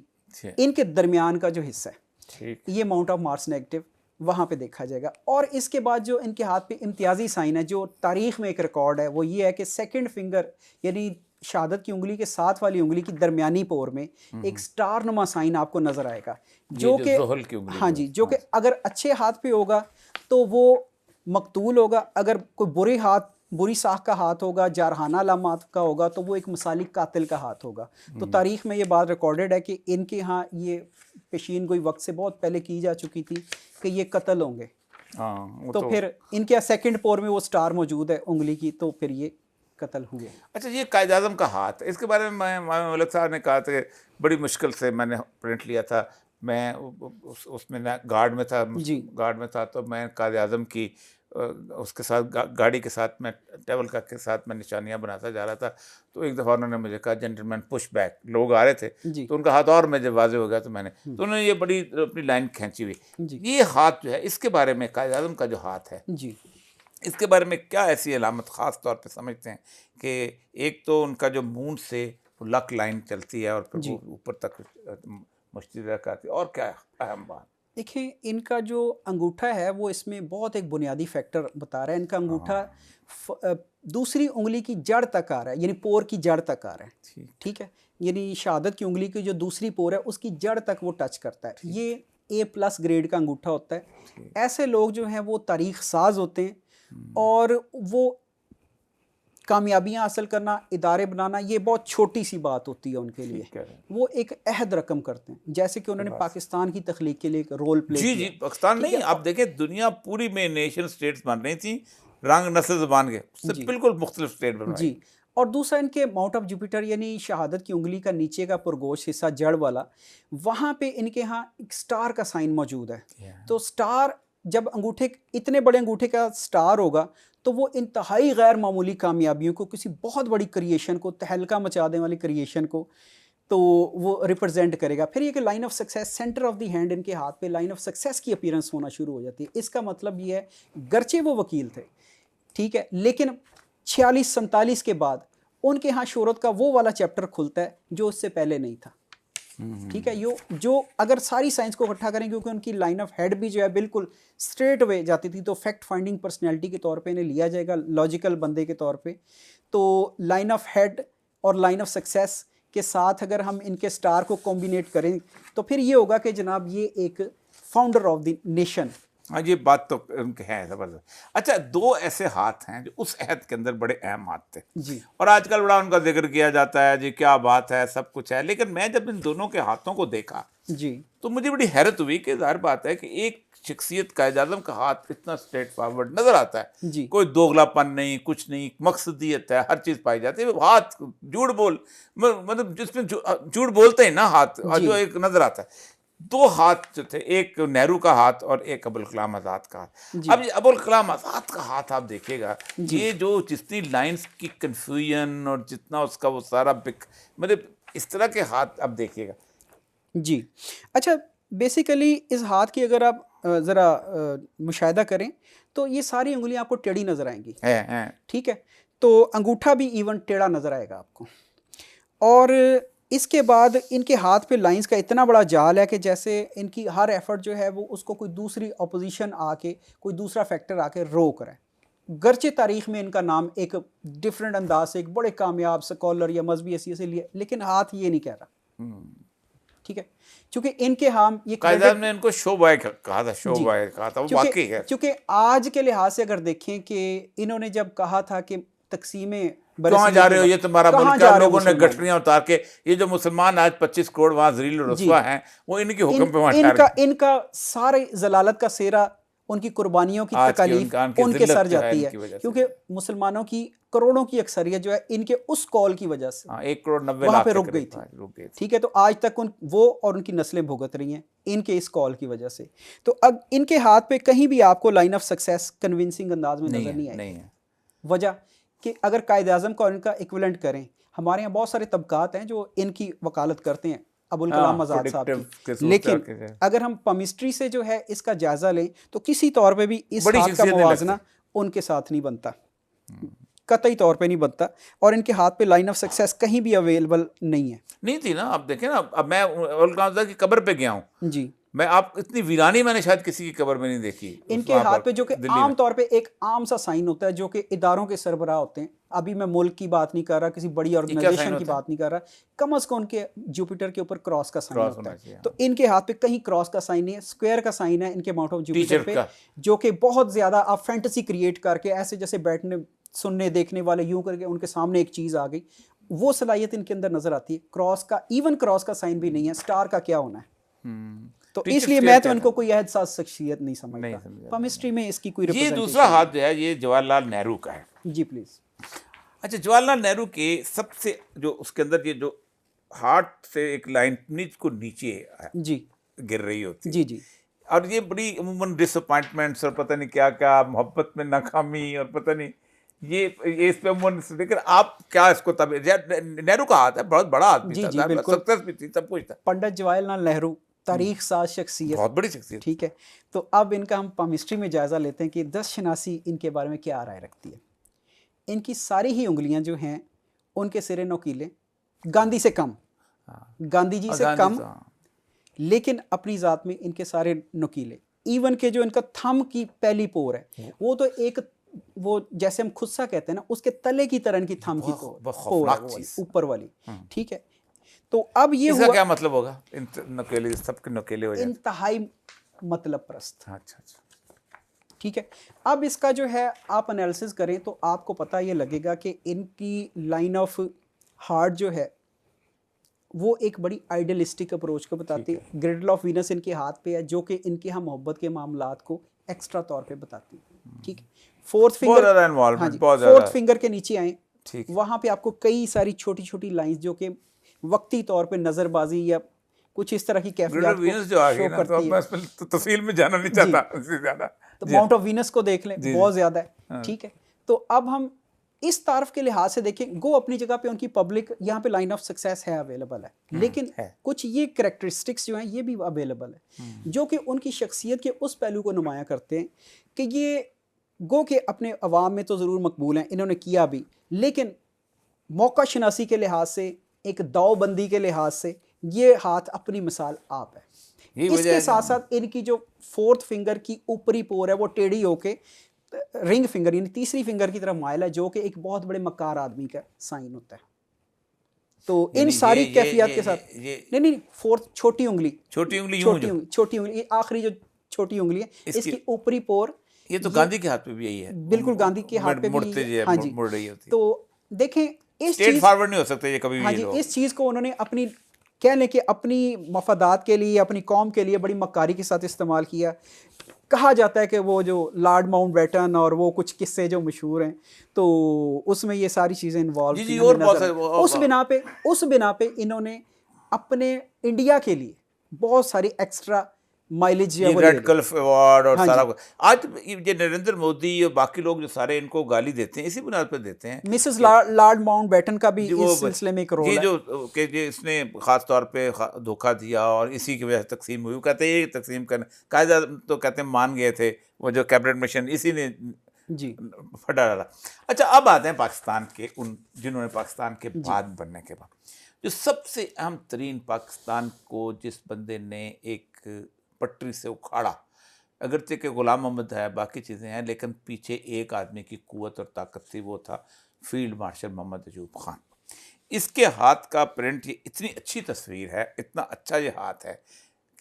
इनके दरमियान का जो हिस्सा है, ठीक, ये माउंट ऑफ मार्स नेगेटिव वहाँ पे देखा जाएगा। और इसके बाद जो इनके हाथ पे इम्तियाजी साइन है, जो तारीख में एक रिकॉर्ड है, वो ये है कि सेकंड फिंगर, यानी शहादत की उंगली के साथ वाली उंगली की दरमियानी पोर में एक स्टार नुमा साइन आपको नजर आएगा, जो कि ज़ोहल की उंगली, हाँ जी, जो कि अगर अच्छे हाथ पे होगा तो वो मकतूल होगा, अगर कोई बुरी साख का हाथ होगा, जारहाना अलामात का होगा, तो वो एक मिसाली कातिल का हाथ होगा। तो तारीख में ये बात रिकॉर्डेड है कि इनके यहाँ ये पेशीन कोई वक्त से बहुत पहले की जा चुकी थी कि ये कत्ल होंगे। हाँ, तो फिर इनके सेकंड पोर में वो स्टार मौजूद है उंगली की, तो फिर ये कत्ल हुए। अच्छा, ये कायद-ए-आज़म का हाथ है, इसके बारे में मैं मलिक साहब ने कहा था कि बड़ी मुश्किल से मैंने प्रिंट लिया था। मैं उसमें ना गार्ड में था, जी गार्ड में था, तो मैं कायद-ए-आज़म की उसके साथ गाड़ी के साथ मैं ट्रैवल के साथ मैं निशानियाँ बनाता जा रहा था। तो एक दफ़ा उन्होंने मुझे कहा, जेंटलमैन पुश बैक, लोग आ रहे थे, जी तो उनका हाथ और मुझे वाज़ेह हो गया, तो उन्होंने ये बड़ी अपनी लाइन खींची हुई। जी ये हाथ जो है, इसके बारे में कायद-ए-आज़म का जो हाथ है, जी, इसके बारे में क्या ऐसी अलामत ख़ास तौर पे समझते हैं कि एक तो उनका जो मून से लक लाइन चलती है और फिर जी। वो ऊपर तक मुश्तिल आती है, और क्या अहम बात? देखिए, इनका जो अंगूठा है वो इसमें बहुत एक बुनियादी फैक्टर बता रहा है। इनका अंगूठा दूसरी उंगली की जड़ तक आ रहा है, यानी पोर की जड़ तक आ रहा है। ठीक, ठीक है, यानी शहादत की उंगली की जो दूसरी पोर है उसकी जड़ तक वो टच करता है। ये A+ ग्रेड का अंगूठा होता है। ऐसे लोग जो हैं वो तारीख साज होते हैं, और वो कामयाबियां हासिल करना, इदारे बनाना, ये बहुत छोटी सी बात होती है उनके लिए। ठीक है। वो एक अहद रकम करते हैं, जैसे कि उन्होंने पाकिस्तान की तख्लीक के लिए एक रोल प्ले जी किया। जी, पाकिस्तान ठीक नहीं, है, आप देखें दुनिया पूरी में नेशन स्टेट्स बन रही थी, रंग नस्ल ज़बान के, उससे जी बिल्कुल मुख्तलिफ स्टेट बनवाई। जी। और दूसरा, इनके माउंट ऑफ जुपिटर, यानी शहादत की उंगली का नीचे का पुरगोश हिस्सा, जड़ वाला, वहाँ पे इनके यहाँ एक स्टार का साइन मौजूद है। तो स्टार, जब अंगूठे, इतने बड़े अंगूठे का स्टार होगा, तो वो इंतहाई गैर मामूली कामयाबियों को, किसी बहुत बड़ी क्रिएशन को, तहलका मचा देने वाली क्रिएशन को, तो वो रिप्रेजेंट करेगा। फिर ये कि line of success, centre of the hand, इनके हाथ पे लाइन ऑफ सक्सेस की अपीयरेंस होना शुरू हो जाती है। इसका मतलब ये है, गर्चे वो वकील थे, ठीक है, लेकिन 46-47 के बाद उनके यहाँ शोहरत का वो वाला चैप्टर खुलता है जो उससे पहले नहीं था। ठीक है, जो अगर सारी साइंस को इकट्ठा करें, क्योंकि उनकी लाइन ऑफ हेड भी जो है बिल्कुल स्ट्रेट वे जाती थी, तो फैक्ट फाइंडिंग पर्सनैलिटी के तौर पे इन्हें लिया जाएगा, लॉजिकल बंदे के तौर पे। तो लाइन ऑफ हेड और लाइन ऑफ सक्सेस के साथ अगर हम इनके स्टार को कॉम्बिनेट करें, तो फिर ये होगा कि जनाब ये एक फाउंडर ऑफ द नेशन हाँ, ये बात तो उनके है ज़बरदस्त। अच्छा, 2 ऐसे हाथ हैं जो उस अहद के अंदर बड़े अहम हाथ थे जी और आजकल बड़ा उनका ज़िक्र किया जाता है, जी क्या बात है, सब कुछ है। लेकिन मैं जब इन दोनों के हाथों को देखा, जी तो मुझे बड़ी हैरत हुई कि ज़ाहिर बात है कि एक शख्सियत कायद-ए-आज़म का हाथ इतना स्ट्रेट फॉरवर्ड नज़र आता है। जी कोई दोगलापन नहीं, कुछ नहीं, मकसदियत है, हर चीज़ पाई जाती है। वो हाथ झूठ बोल म मतलब जिसमें झूठ बोलते हैं ना हाथ, जी जो एक नज़र आता है। 2 हाथ जो थे, एक नेहरू का हाथ और एक अबुल कलाम आज़ाद का हाथ। जी अब ये अबुल कलाम आज़ाद का हाथ आप देखिएगा, जी ये जो जितनी लाइन्स की कन्फ्यूजन और जितना उसका वो सारा मतलब इस तरह के हाथ आप देखिएगा। जी। अच्छा, बेसिकली इस हाथ की अगर आप ज़रा मुशाहिदा करें तो ये सारी उँगलियाँ आपको टेढ़ी नज़र आएँगी, हैं। ठीक है? तो अंगूठा भी इवन टेढ़ा नज़र आएगा आपको। और इसके बाद इनके हाथ पे लाइंस का इतना बड़ा जाल है कि जैसे इनकी हर एफर्ट जो है वो उसको कोई दूसरी अपोजिशन आके, कोई दूसरा फैक्टर आके रोक रहा है। गर्चे तारीख में इनका नाम एक डिफरेंट अंदाज से एक बड़े कामयाब स्कॉलर या मजहबी हैसियत से लिया, लेकिन हाथ ये नहीं कह रहा, ठीक है? क्योंकि इनके हम ये कायद-ए-आज़म क्रेडिट ने इनको शो बॉय कहा था, शो जी, बॉय कहा था, वो क्योंकि वाक़ई है। क्योंकि आज के लिहाज से अगर देखें कि इन्होंने जब कहा था कि तकसीमें कहाँ जा रहे हो, ये तुम्हारा मुल्क कहाँ है, जा और रहे हो लोगों ने मुसलमान? गठरियाँ उतार के, ये जो मुसलमान आज 25 करोड़ वहाँ ज़लील और जी रुस्वा हैं, वो इनके हुक्म इन पे वहाँ ठहर इनका गए। इनका सारे जलालत का सेहरा उनकी कुर्बानियों की आज की तकालीफ उनकी उनके ज़िल्लत सर जो है जाती है, इनकी वजह से। क्योंकि मुसलमानों की करोड़ों की अक्सरियत जो है इनके उस कॉल की वजह से हाँ, 1 करोड़ 90 वहाँ लाख पे के रुक गई करीब थी, हाँ, रुक गई थी। ठीक है? तो आज तक उन वो और उनकी नस्लें भुगत रही हैं इनके इस कॉल की वजह से। तो अब इनके हाथ पे कहीं भी आपको लाइन ऑफ सक्सेस कन्विंसिंग अंदाज में नहीं नजर है, नहीं आएगी। नहीं है। वजह कि अगर कायद-ए-आज़म का और इनका इक्विवेलेंट करें, हमारे यहाँ बहुत सारे तबकात हैं जो इनकी वकालत करते हैं अबुल कलाम हाँ, आज़ाद साहब प्रेडिक्टिव की, के सोचते लेकिन रखे थे। अगर हम पमिस्ट्री से जो है इसका जायज़ा लें तो किसी तौर पे भी इस बड़ी हाथ का शख्सियत नहीं मुवाजना लगते। उनके साथ नहीं बनता, कतई तौर पे नहीं बनता। और इनके हाथ पे लाइन ऑफ सक्सेस कहीं भी अवेलेबल नहीं है। नहीं थी ना, आप देखें ना, अब मैं अबुल कलाम आज़ाद की कब्र पे गया हूँ। जी, मैं आप इतनी वीरानी मैंने शायद किसी की कब्र में नहीं देखी, उस इनके वहाँ हाथ पर पे जो कि दिल्ली में। आम तौर पे एक आम सा साइन होता है जो कि इदारों के सरबराह होते हैं। अभी मैं मुल्क की बात नहीं कर रहा, किसी बड़ी ये क्या साइन ऑर्गेनाइजेशन की होता है? बात नहीं कर रहा, कम अज़ कम उनके जुपिटर के ऊपर क्रॉस का साइन क्रॉस होता होना है। चाहिए, तो हाँ। इनके हाथ पे कहीं क्रॉस का साइन नहीं है, स्क्वायर का साइन है इनके माउंट ऑफ जुपिटर टी-शर्ट पे, का। जो कि बहुत ज़्यादा आप फैंटेसी क्रिएट करके ऐसे जैसे बैठने सुनने देखने वाले यूं करके उनके सामने एक चीज़ आ गई, वो सलाहियत इनके अंदर नज़र आती है। क्रॉस का, इवन क्रॉस का साइन भी नहीं है, स्टार का क्या होना है? तो टीचर इसलिए स्क्वायर मैं तो क्या इनको था? कोई एहसास शख्सियत नहीं नहीं समझता। समझा। पमिस्ट्री में इसकी कोई ये दूसरा रिप्रेजेंटेशन हाथ जो है, ये जवाहरलाल नेहरू का है। जी प्लीज़। अच्छा, जवाहरलाल नेहरू के सबसे जो उसके अंदर ये जो हार्ट से एक लाइन नीच को नीचे जी, गिर रही होती है, जी, जी। और ये बड़ी अमूमन डिसअपॉइंटमेंट्स और पता नहीं क्या क्या, मोहब्बत में नाकामी और पता नहीं, ये इस पे अमूमन। लेकिन आप क्या इसको तब नेहरू का हाथ है, बहुत बड़ा आदमी जी, था, जी, बिल्कुल। सक्सेस भी थी, सब कुछ था, पंडित जवाहरलाल नेहरू तारीख साज शख्सियत, बहुत बड़ी शख्सियत। ठीक है? तो अब इनका हम पमिस्ट्री में जायज़ा लेते हैं कि दस्तशनासी इनके बारे में क्या राय रखती है। इनकी सारी ही उँगलियाँ जो हैं, उनके सिरे नोकीले, गांधी से कम, हाँ, गांधी जी और से गांधी कम, तो हाँ। लेकिन अपनी ज़ात में इनके सारे नुकीले। इवन के जो इनका थंब की पहली पोर है, वो तो एक वो जैसे हम खुस्सा कहते हैं ना, उसके तले की तरह इनकी थंब की बहुत पोर है, खौफनाक वो वाली, चीज़। ऊपर वाली, ठीक है? तो अब ये इसका हुआ क्या मतलब होगा, इन नकेले, सबके नकेले हो जाते? इंतहाई मतलब प्रस्त, अच्छा अच्छा। ठीक है? अब इसका जो है आप एनालिसिस करें तो आपको पता ये लगेगा कि इनकी लाइन ऑफ हार्ट जो है वो एक बड़ी आइडियलिस्टिक अप्रोच को बताती है। ग्रिडल ऑफ वीनस इनके हाथ पे है जो कि इनके यहाँ मोहब्बत के मामलात को एक्स्ट्रा तौर पे बताती है, ठीक है? फोर्थ बहुत फिंगर, ज़्यादा हाँ इन्वॉल्वमेंट, जी, बहुत फोर्थ ज़्यादा। फिंगर के नीचे आए, ठीक है। वहाँ पे आपको कई सारी छोटी छोटी लाइंस जो कि वक्ती तौर पे नज़रबाजी या कुछ इस तरह की ग्रेटर कैफियत वीनस को जो आ शो गई ना, तो करती अब है। मैं इसमें तफसील में जाना नहीं जी, चाहता इससे ज़्यादा। तो जी माउंट ऑफ वीनस को देख लें, जी, बहुत ज़्यादा है, हाँ। ठीक है? तो अब हम इस तारफ के लिहाज से देखें, गो अपनी जगह पे उनकी पब्लिक यहाँ पे लाइन ऑफ सक्सेस है, अवेलेबल है, लेकिन है। कुछ ये करेक्टरिस्टिक्स जो हैं ये भी अवेलेबल है जो कि उनकी शख्सियत के उस पहलू को नुमाया करते हैं कि ये गो के अपने अवाम में तो ज़रूर मकबूल हैं, इन्होंने किया भी, लेकिन मौका शनासी के लिहाज से, एक दावबंदी के लिहाज से ये हाथ अपनी मिसाल आप है। यही वजह इसके है साथ साथ इनकी जो फोर्थ फिंगर की ऊपरी पोर है वो टेढ़ी होके रिंग फिंगर यानी तीसरी फिंगर की तरफ माइल है, जो कि एक बहुत बड़े मक्कार आदमी का साइन होता है। तो इन यानी सारी ये कैफियत के साथ ये नहीं नहीं, फोर्थ छोटी उंगली, छोटी उंगली यूं छोटी जो उंगली, छोटी उंगली, ये आखिरी जो छोटी उंगली है, इसकी- इसकी ऊपरी पोर, ये तो ये- गांधी के हाथ में भी यही है, बिल्कुल गांधी के हाथ पे भी मुड़ते जी है, हाँ जी। मुड़ रही होती है। तो देखें इस स्ट्रेट चीज, फॉरवर्ड नहीं हो सकते ये कभी भी हाँ ये जी, लोग। इस चीज़ को उन्होंने अपनी कह लें कि अपनी मफादात के लिए, अपनी कौम के लिए बड़ी मक्कारी के साथ इस्तेमाल किया। कहा जाता है कि वो जो लॉर्ड माउंटबेटन और वो कुछ किस्से जो मशहूर हैं, तो उसमें ये सारी चीज़ें इन्वॉल्व जी थी, जी, हमें और बहुत नज़र सारे आई। उस बिना पे इन्होंने अपने इंडिया के लिए बहुत सारी एक्स्ट्रा माइलेज जो है ये वो ले रेड ली। कल्फ अवार्ड और हाँ सारा जी। कुछ। आज ये नरेंद्र मोदी और बाकी लोग जो सारे इनको गाली देते हैं, इसी बुनियाद पर देते हैं मिसेस लॉर्ड माउंटबेटन का भी जी, वो इस सिलसिले में एक रोल जी है। जो कि जी इसने खास तौर पे धोखा दिया और इसी की वजह से तकसीम हुई। वो कहते हैं ये तकसीम करने कायदा तो कहते हैं मान गए थे, वो जो कैबिनेट मिशन इसी ने जी फटा डाला। अच्छा, अब आते हैं पाकिस्तान के उन जिन्होंने पाकिस्तान के बाद बनने के बाद जो सबसे अहम तरीन पाकिस्तान को जिस बंदे ने एक पटरी से उखाड़ा, अगरचे के गुलाम मोहम्मद है, बाकी चीज़ें हैं, लेकिन पीछे एक आदमी की कुव्वत और ताकत थी, वो था फील्ड मार्शल मोहम्मद अयूब खान। इसके हाथ का प्रिंट, ये इतनी अच्छी तस्वीर है, इतना अच्छा ये हाथ है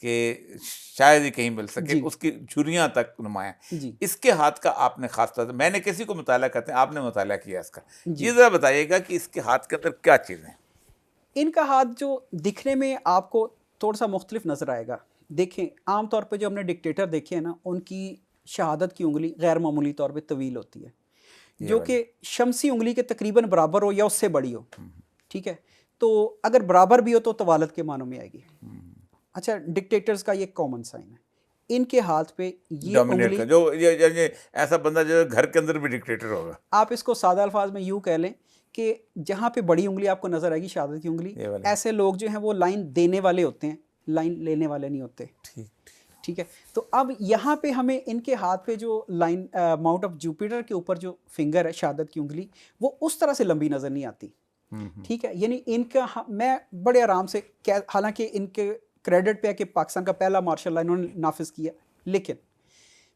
कि शायद ही कहीं मिल सके, जी। उसकी झुर्रियाँ तक नुमायाँ। जी इसके हाथ का आपने खास तौर से, मैंने किसी को मुताला करते हैं, आपने मुताला किया इसका, जी। ये ज़रा बताइएगा कि इसके हाथ के अंदर क्या चीज़ें हैं। इनका हाथ जो दिखने में आपको थोड़ा सा मुख्तलिफ नज़र आएगा। देखें आम तौर पे जो हमने डिक्टेटर देखे हैं ना, उनकी शहादत की उंगली गैर मामूली तौर पे तवील होती है, जो कि शमसी उंगली के तकरीबन बराबर हो या उससे बड़ी हो, ठीक है। तो अगर बराबर भी हो तो तवालत के मानों में आएगी। अच्छा, डिक्टेटर्स का ये कॉमन साइन है। इनके हाथ पे ये डोमिनेट उंगली, का जो ये ऐसा बंदा जो घर के अंदर भी डिक्टेटर होगा। आप इसको सादा अल्फाज में यूँ कह लें कि जहाँ पे बड़ी उंगली आपको नज़र आएगी, शहादत की उंगली, ये वाला। ऐसे लोग जो हैं वो लाइन देने वाले होते हैं, लाइन लेने वाले नहीं होते। ठीक। ठीक है। तो अब यहाँ पे हमें इनके हाथ पे जो लाइन माउंट ऑफ जुपिटर के ऊपर जो फिंगर है, शहादत की उंगली, वो उस तरह से लंबी नज़र नहीं आती। ठीक है, यानी इनका मैं बड़े आराम से हालांकि इनके क्रेडिट पे है कि पाकिस्तान का पहला मार्शल लॉ इन्होंने नाफिज किया, लेकिन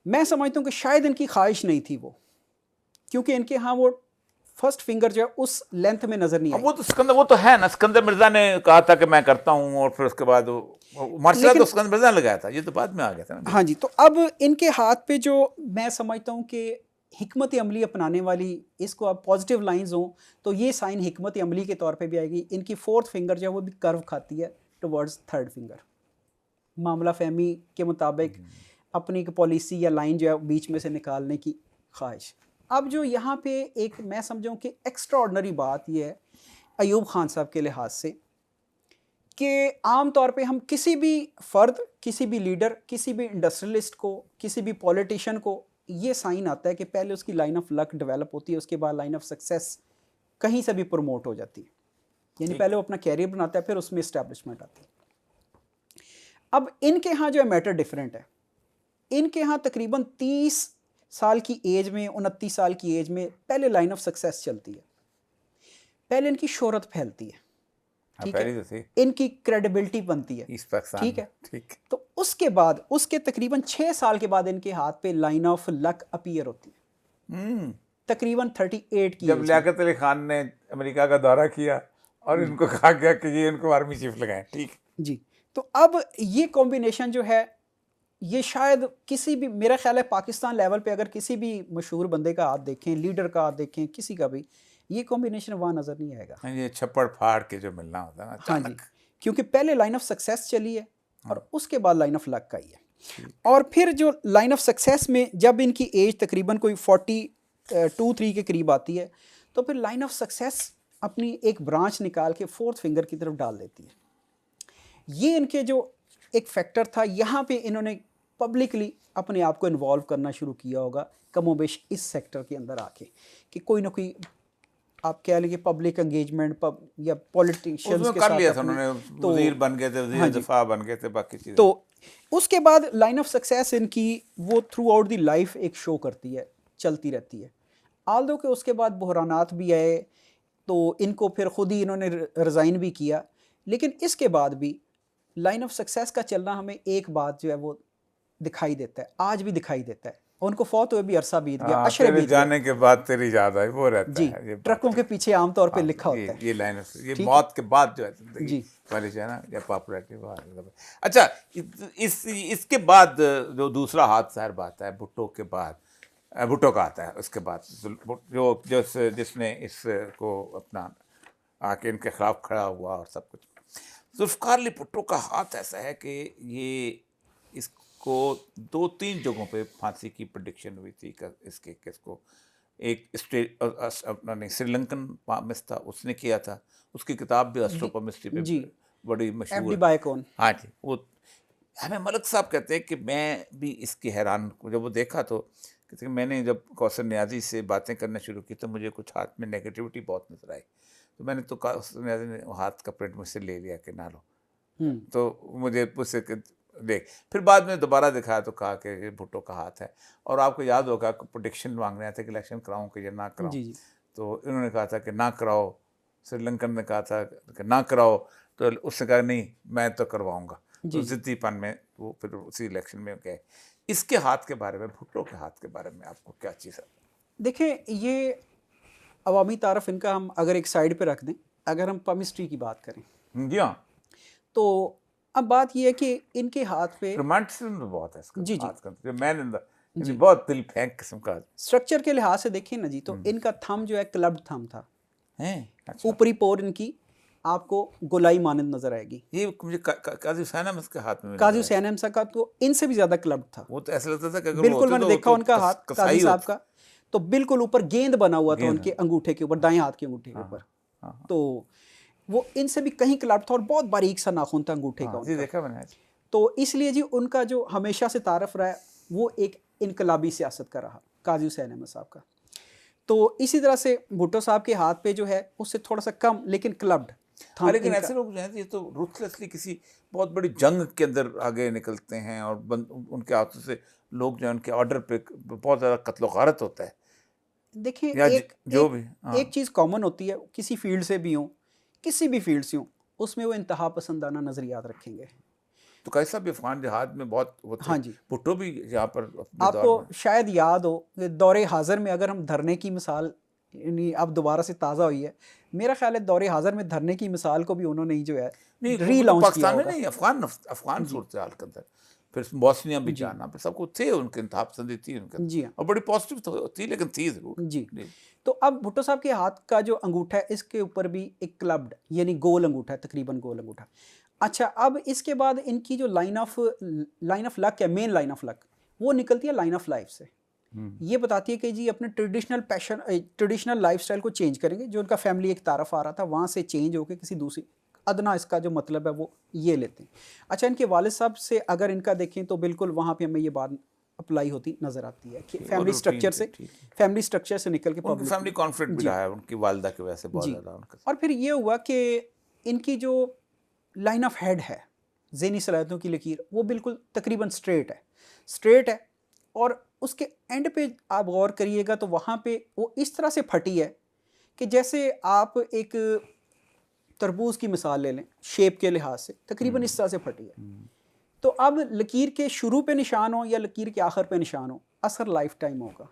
मैं समझता हूँ कि शायद इनकी ख्वाहिश नहीं थी वो, क्योंकि इनके यहाँ वो फर्स्ट फिंगर जो है उस लेंथ में नजर नहीं आई। वो तो सिकंदर, वो तो है ना, सिकंदर मिर्जा ने कहा था कि मैं करता हूँ, और फिर उसके बाद मार्शल तो सिकंदर मिर्जा ने लगाया था, ये तो बाद में आ गया था ना। हाँ जी। तो अब इनके हाथ पे जो मैं समझता हूँ कि हिकमत अमली अपनाने वाली, इसको अब पॉजिटिव लाइंस हों तो ये साइन हिकमत अमली के तौर पे भी आएगी। इनकी फोर्थ फिंगर जो है वो भी कर्व खाती है टुवर्ड्स थर्ड फिंगर, मामला फहमी के मुताबिक अपनी एक पॉलिसी या लाइन जो है बीच में से निकालने की ख्वाहिश। अब जो यहाँ पे एक मैं समझूँ कि एक्स्ट्रा ऑर्डनरी बात यह है अयूब खान साहब के लिहाज से कि आम तौर पे हम किसी भी फ़र्द, किसी भी लीडर, किसी भी इंडस्ट्रियलिस्ट को, किसी भी पॉलिटिशियन को ये साइन आता है कि पहले उसकी लाइन ऑफ लक डेवलप होती है, उसके बाद लाइन ऑफ सक्सेस कहीं से भी प्रमोट हो जाती है। यानी पहले वो अपना कैरियर बनाता है, फिर उसमें इस्टेब्लिशमेंट आती है। अब इनके यहाँ जो है मैटर डिफरेंट है। इनके यहाँ तकरीबन 30 साल की एज में, 29 साल की एज में पहले लाइन ऑफ सक्सेस चलती है, पहले इनकी शोहरत फैलती है, ठीक है, इनकी क्रेडिबिलिटी बनती है, ठीक है, ठीक। तो उसके बाद, उसके तकरीबन 6 साल के बाद इनके हाथ पे लाइन ऑफ लक अपीयर होती है, तकरीबन 38 की। जब लियाकत अली खान ने अमेरिका का दौरा किया और इनको कहा गया कि ये इनको आर्मी चीफ लगाएं, ठीक जी। तो अब ये कॉम्बिनेशन जो है, ये शायद किसी भी, मेरा ख्याल है पाकिस्तान लेवल पे अगर किसी भी मशहूर बंदे का हाथ देखें, लीडर का हाथ देखें, किसी का भी, ये कॉम्बिनेशन वहाँ नज़र नहीं आएगा। ये छप्पड़ फाड़ के जो मिलना होता है ना, हाँ जी, क्योंकि पहले लाइन ऑफ सक्सेस चली है और उसके बाद लाइन ऑफ लक का ही है। और फिर जो लाइन ऑफ सक्सेस में जब इनकी एज तकरीबन कोई 42-3 के करीब आती है, तो फिर लाइन ऑफ सक्सेस अपनी एक ब्रांच निकाल के फोर्थ फिंगर की तरफ डाल देती है। ये इनके जो एक फैक्टर था, यहाँ पे इन्होंने पब्लिकली अपने आप को इन्वॉल्व करना शुरू किया होगा कमोबेश इस सेक्टर के अंदर आके, कि कोई ना कोई आप कह लीजिए पब्लिक एंगेजमेंट या पॉलिटिशियंस के कर लिया साथ था उन्होंने, तो वजीर बन गए थे, वजीर दिफा बन गए थे, बाकी चीज़ें। तो उसके बाद लाइन ऑफ सक्सेस इनकी वो थ्रू आउट दी लाइफ एक शो करती है, चलती रहती है। आल्दो के उसके बाद बहरानात भी आए, तो इनको फिर ख़ुद ही इन्होंने रिज़ाइन भी किया, लेकिन इसके बाद भी लाइन ऑफ सक्सेस का चलना हमें एक बात जो है वो दिखाई देता है, आज भी दिखाई देता है उनको फौत हुए भी अरसा बीत गया, हाँ, अशरे तेरे बीत गए। जाने के बाद तेरी याद आई, वो रहता जी, है ये बात। ट्रकों के पीछे आमतौर पे हाँ, लिखा होता है। ये लाइन ये ठीक है। मौत के बाद जो है जिंदगी जी। वाली जो है ना, या पॉपुलैरिटी वो। अच्छा, इसके बाद जो दूसरा हाथ साहब आता है भुट्टो के बाद, भुट्टो का आता है उसके बाद, जो जिसने इसको अपना आके इनके खिलाफ खड़ा हुआ और सब कुछ। जुल्फ़िकार अली भुट्टो का हाथ ऐसा है कि ये इसको 2-3 जगहों पे फांसी की प्रेडिक्शन हुई थी इसके केस को। एक अपना नहीं, श्रीलंकन पामिस्ट था, उसने किया था। उसकी किताब भी एस्ट्रोपमिस्ट्री पे जी। बड़ी एफ मशहूर डी है। बायकॉन। हाँ जी, वो हमें मलिक साहब कहते हैं कि मैं भी इसकी हैरान, जब वो देखा तो कहते हैं मैंने जब कौसर नियाज़ी से बातें करना शुरू की तो मुझे कुछ हाथ में नेगेटिविटी बहुत नजर आई। तो मैंने तो कौसर नियाज़ी ने हाथ का प्रिंट मुझसे ले लिया कि ना लो। तो मुझे उससे देख, फिर बाद में दोबारा दिखाया तो कहा कि ये भुट्टो का हाथ है। और आपको याद होगा प्रोडिक्शन मांगने आए थे कि इलेक्शन कराऊं कि या ना कराऊं। जी, जी। तो इन्होंने कहा था कि ना कराओ, श्रीलंकन ने कहा था कि ना कराओ, तो उसने कहा नहीं मैं तो करवाऊंगा। तो जी। जिद्दीपन में वो फिर उसी इलेक्शन में गए। इसके हाथ के बारे में, भुट्टो के हाथ के बारे में आपको क्या चीज़ है? देखिए, ये अवामी तारफ़ इनका हम अगर एक साइड पे रख दें, अगर हम पमिस्ट्री की बात करें, जी हाँ, तो अब बात ये है कि इनके हाथ पे रोमांटिसिज्म तो बहुत है इसका जी, जी। हाथ का, जो मैन इन द, जी। बहुत दिल फेंक किस्म का स्ट्रक्चर के लिहाज से देखें ना जी, तो इनका थंब जो है क्लब्ड थंब था। है। अच्छा, ऊपरी पोर इनकी आपको गोलाई मानंद नजर आएगी। ये मुझे काजी हुसैन अहमद के हाथ में भी काजी नजर हुसैन अहमद साहब का तो इनसे भी ज्यादा क्लब्ड था। आया। वो तो ऐसा लगता था कि अगर वो बिल्कुल, होते मैंने तो देखा उनका हाथ काजी कसाई साहब होते। का, तो बिल्कुल ऊपर गेंद बना हुआ था गेंद, उनके अंगूठे के ऊपर, दाएं हाथ के अंगूठे के ऊपर। हाँ तो वो इनसे भी कहीं क्लब्ड था और बहुत बारीक सा नाखून था अंगूठे का हाँ जी, उनका। देखा मैंने आज। तो इसलिए जी उनका जो हमेशा से तारफ रहा है वो एक इनकलाबी सियासत का रहा, काजी हुसैन अहमद साहब का। तो इसी तरह से भुट्टो साहब के हाथ पे जो है उससे थोड़ा सा कम लेकिन क्लब्ड था लेकिन इनका। ऐसे लोग जो हैं ये तो रूथलेसली किसी बहुत बड़ी जंग के अंदर आगे निकलते हैं, और उनके हाथों से लोग जो है उनके ऑर्डर पे बहुत ज़्यादा कत्लो गारत होता है, देखिए, या जो एक भी। हाँ, एक चीज़ कॉमन होती है, किसी फील्ड से भी हो, किसी भी फील्ड से हो, उसमें वो इंतहा पसंदाना नज़रियात रखेंगे। तो कैसा भी अफगान जिहाद में बहुत होते। हाँ जी। भुट्टो भी यहाँ पर अपने दौर आपको में। शायद याद हो कि दौरे हाज़िर में अगर हम धरने की मिसाल यानी अब दोबारा से ताज़ा हुई है, मेरा ख्याल है दौरे हाज़िर में धरने की मिसाल को भी उन्होंने ही जो है नहीं, वो तो रीलॉन्च किया पाकिस्तान में होगा। नहीं, अफगान जी। सूरत हाल के अंदर, फिर बॉस्निया भी जी। जाना, फिर सबको थे उनके इंतहा पसंदी थी उनके अंदर, जी हाँ। और बड़ी पॉजिटिव तो थी, लेकिन थी ज़रूर। जी। जी। तो अब भुट्टो साहब के हाथ का जो अंगूठा है इसके ऊपर भी एक क्लब्ड यानी गोल अंगूठा है, तकरीबन गोल अंगूठा। अच्छा, अब इसके बाद इनकी जो लाइन ऑफ लक है, मेन लाइन ऑफ लक, वो निकलती है लाइन ऑफ लाइफ से। ये बताती है कि जी अपने ट्रेडिशनल लाइफस्टाइल को चेंज करेंगे, जो उनका फैमिली एक तारफ आ रहा था वहाँ से चेंज होकर किसी दूसरी अदना, इसका जो मतलब है वो ये लेते हैं। अच्छा, इनके वालिद साहब से अगर इनका देखें तो बिल्कुल वहाँ पे हमें ये बात अप्लाई होती नज़र आती है कि फैमिली स्ट्रक्चर से निकल के उनकी पब्लिक फैमिली कॉन्फ्लिक्ट भी जी रहा है उनकी वालदा की वजह से बहुत जी। ज़्यादा उनका। और फिर ये हुआ कि इनकी जो लाइन ऑफ हेड है, ज़हनी सलाहियतों की लकीर, वो बिल्कुल तकरीबन स्ट्रेट है। और उसके एंड पे आप गौर करिएगा तो वहाँ पे वो इस तरह से फटी है कि जैसे आप एक तरबूज की मिसाल ले लें, शेप के लिहाज से तकरीबन इस तरह से फटी है। तो अब लकीर के शुरू पे निशान हो या लकीर के आखिर पे निशान हो, असर लाइफ टाइम होगा।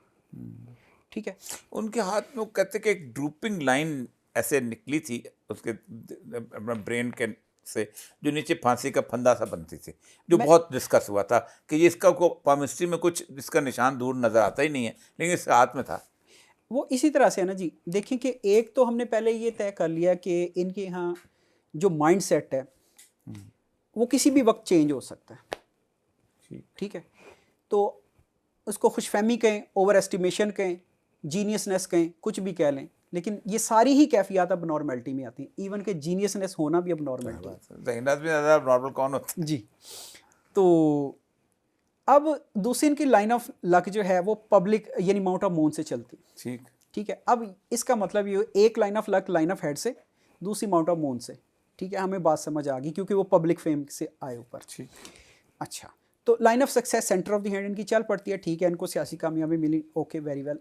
ठीक है। उनके हाथ में वो कहते कि एक ड्रूपिंग लाइन ऐसे निकली थी उसके अपना ब्रेन के से, जो नीचे फांसी का फंदा सा बनती थी, जो बहुत डिस्कस हुआ था कि ये इसका को पामिस्ट्री में कुछ इसका निशान दूर नज़र आता ही नहीं है, लेकिन इसके हाथ में था। वो इसी तरह से है ना जी। देखें कि एक तो हमने पहले ये तय कर लिया कि इनके यहाँ जो माइंड सेट है वो किसी भी वक्त चेंज हो सकता है। ठीक है। तो उसको खुशफहमी कहें, ओवर एस्टिमेशन कहें, जीनियसनेस कहें, कुछ भी कह लें, लेकिन ये सारी ही कैफियत अब नॉर्मेलिटी में आती हैं। इवन के जीनियसनेस होना भी अब नॉर्मेलिटी है। नॉर्मल कौन होता है? जी। तो अब दूसरी इनकी लाइन ऑफ लक जो है वो पब्लिक यानी माउंट ऑफ मून से चलती। ठीक है। अब इसका मतलब ये एक line of luck line of head से, दूसरी माउंट ऑफ मून से। ठीक है, हमें बात समझ आ गई क्योंकि वो पब्लिक फेम से आए ऊपर। अच्छा, तो line of success centre of the hand इनकी चल पड़ती है। ठीक है, इनको सियासी कामयाबी मिली, ओके, वेरी वेल।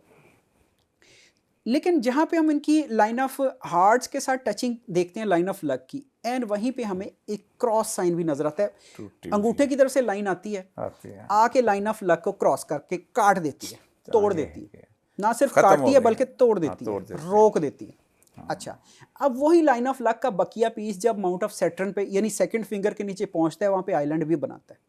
लेकिन जहाँ पे हम इनकी लाइन ऑफ हार्ट्स के साथ टचिंग देखते हैं लाइन ऑफ लक की, एंड वहीं पे हमें एक क्रॉस साइन भी नजर आता है। टूटी अंगूठे की तरफ से लाइन आती है, आती है। आके लाइन ऑफ लक को क्रॉस करके काट देती है, तोड़ देती है, ये ना सिर्फ खत्म हो काटती है गई। बल्कि तोड़ हाँ, देती तोड़ है, देती है। रोक देती है। अच्छा, अब वही लाइन ऑफ लक का बकिया पीस जब माउंट ऑफ सैटर्न पे यानी सेकंड फिंगर के नीचे पहुंचता है, वहां पे आइलैंड भी बनाता है।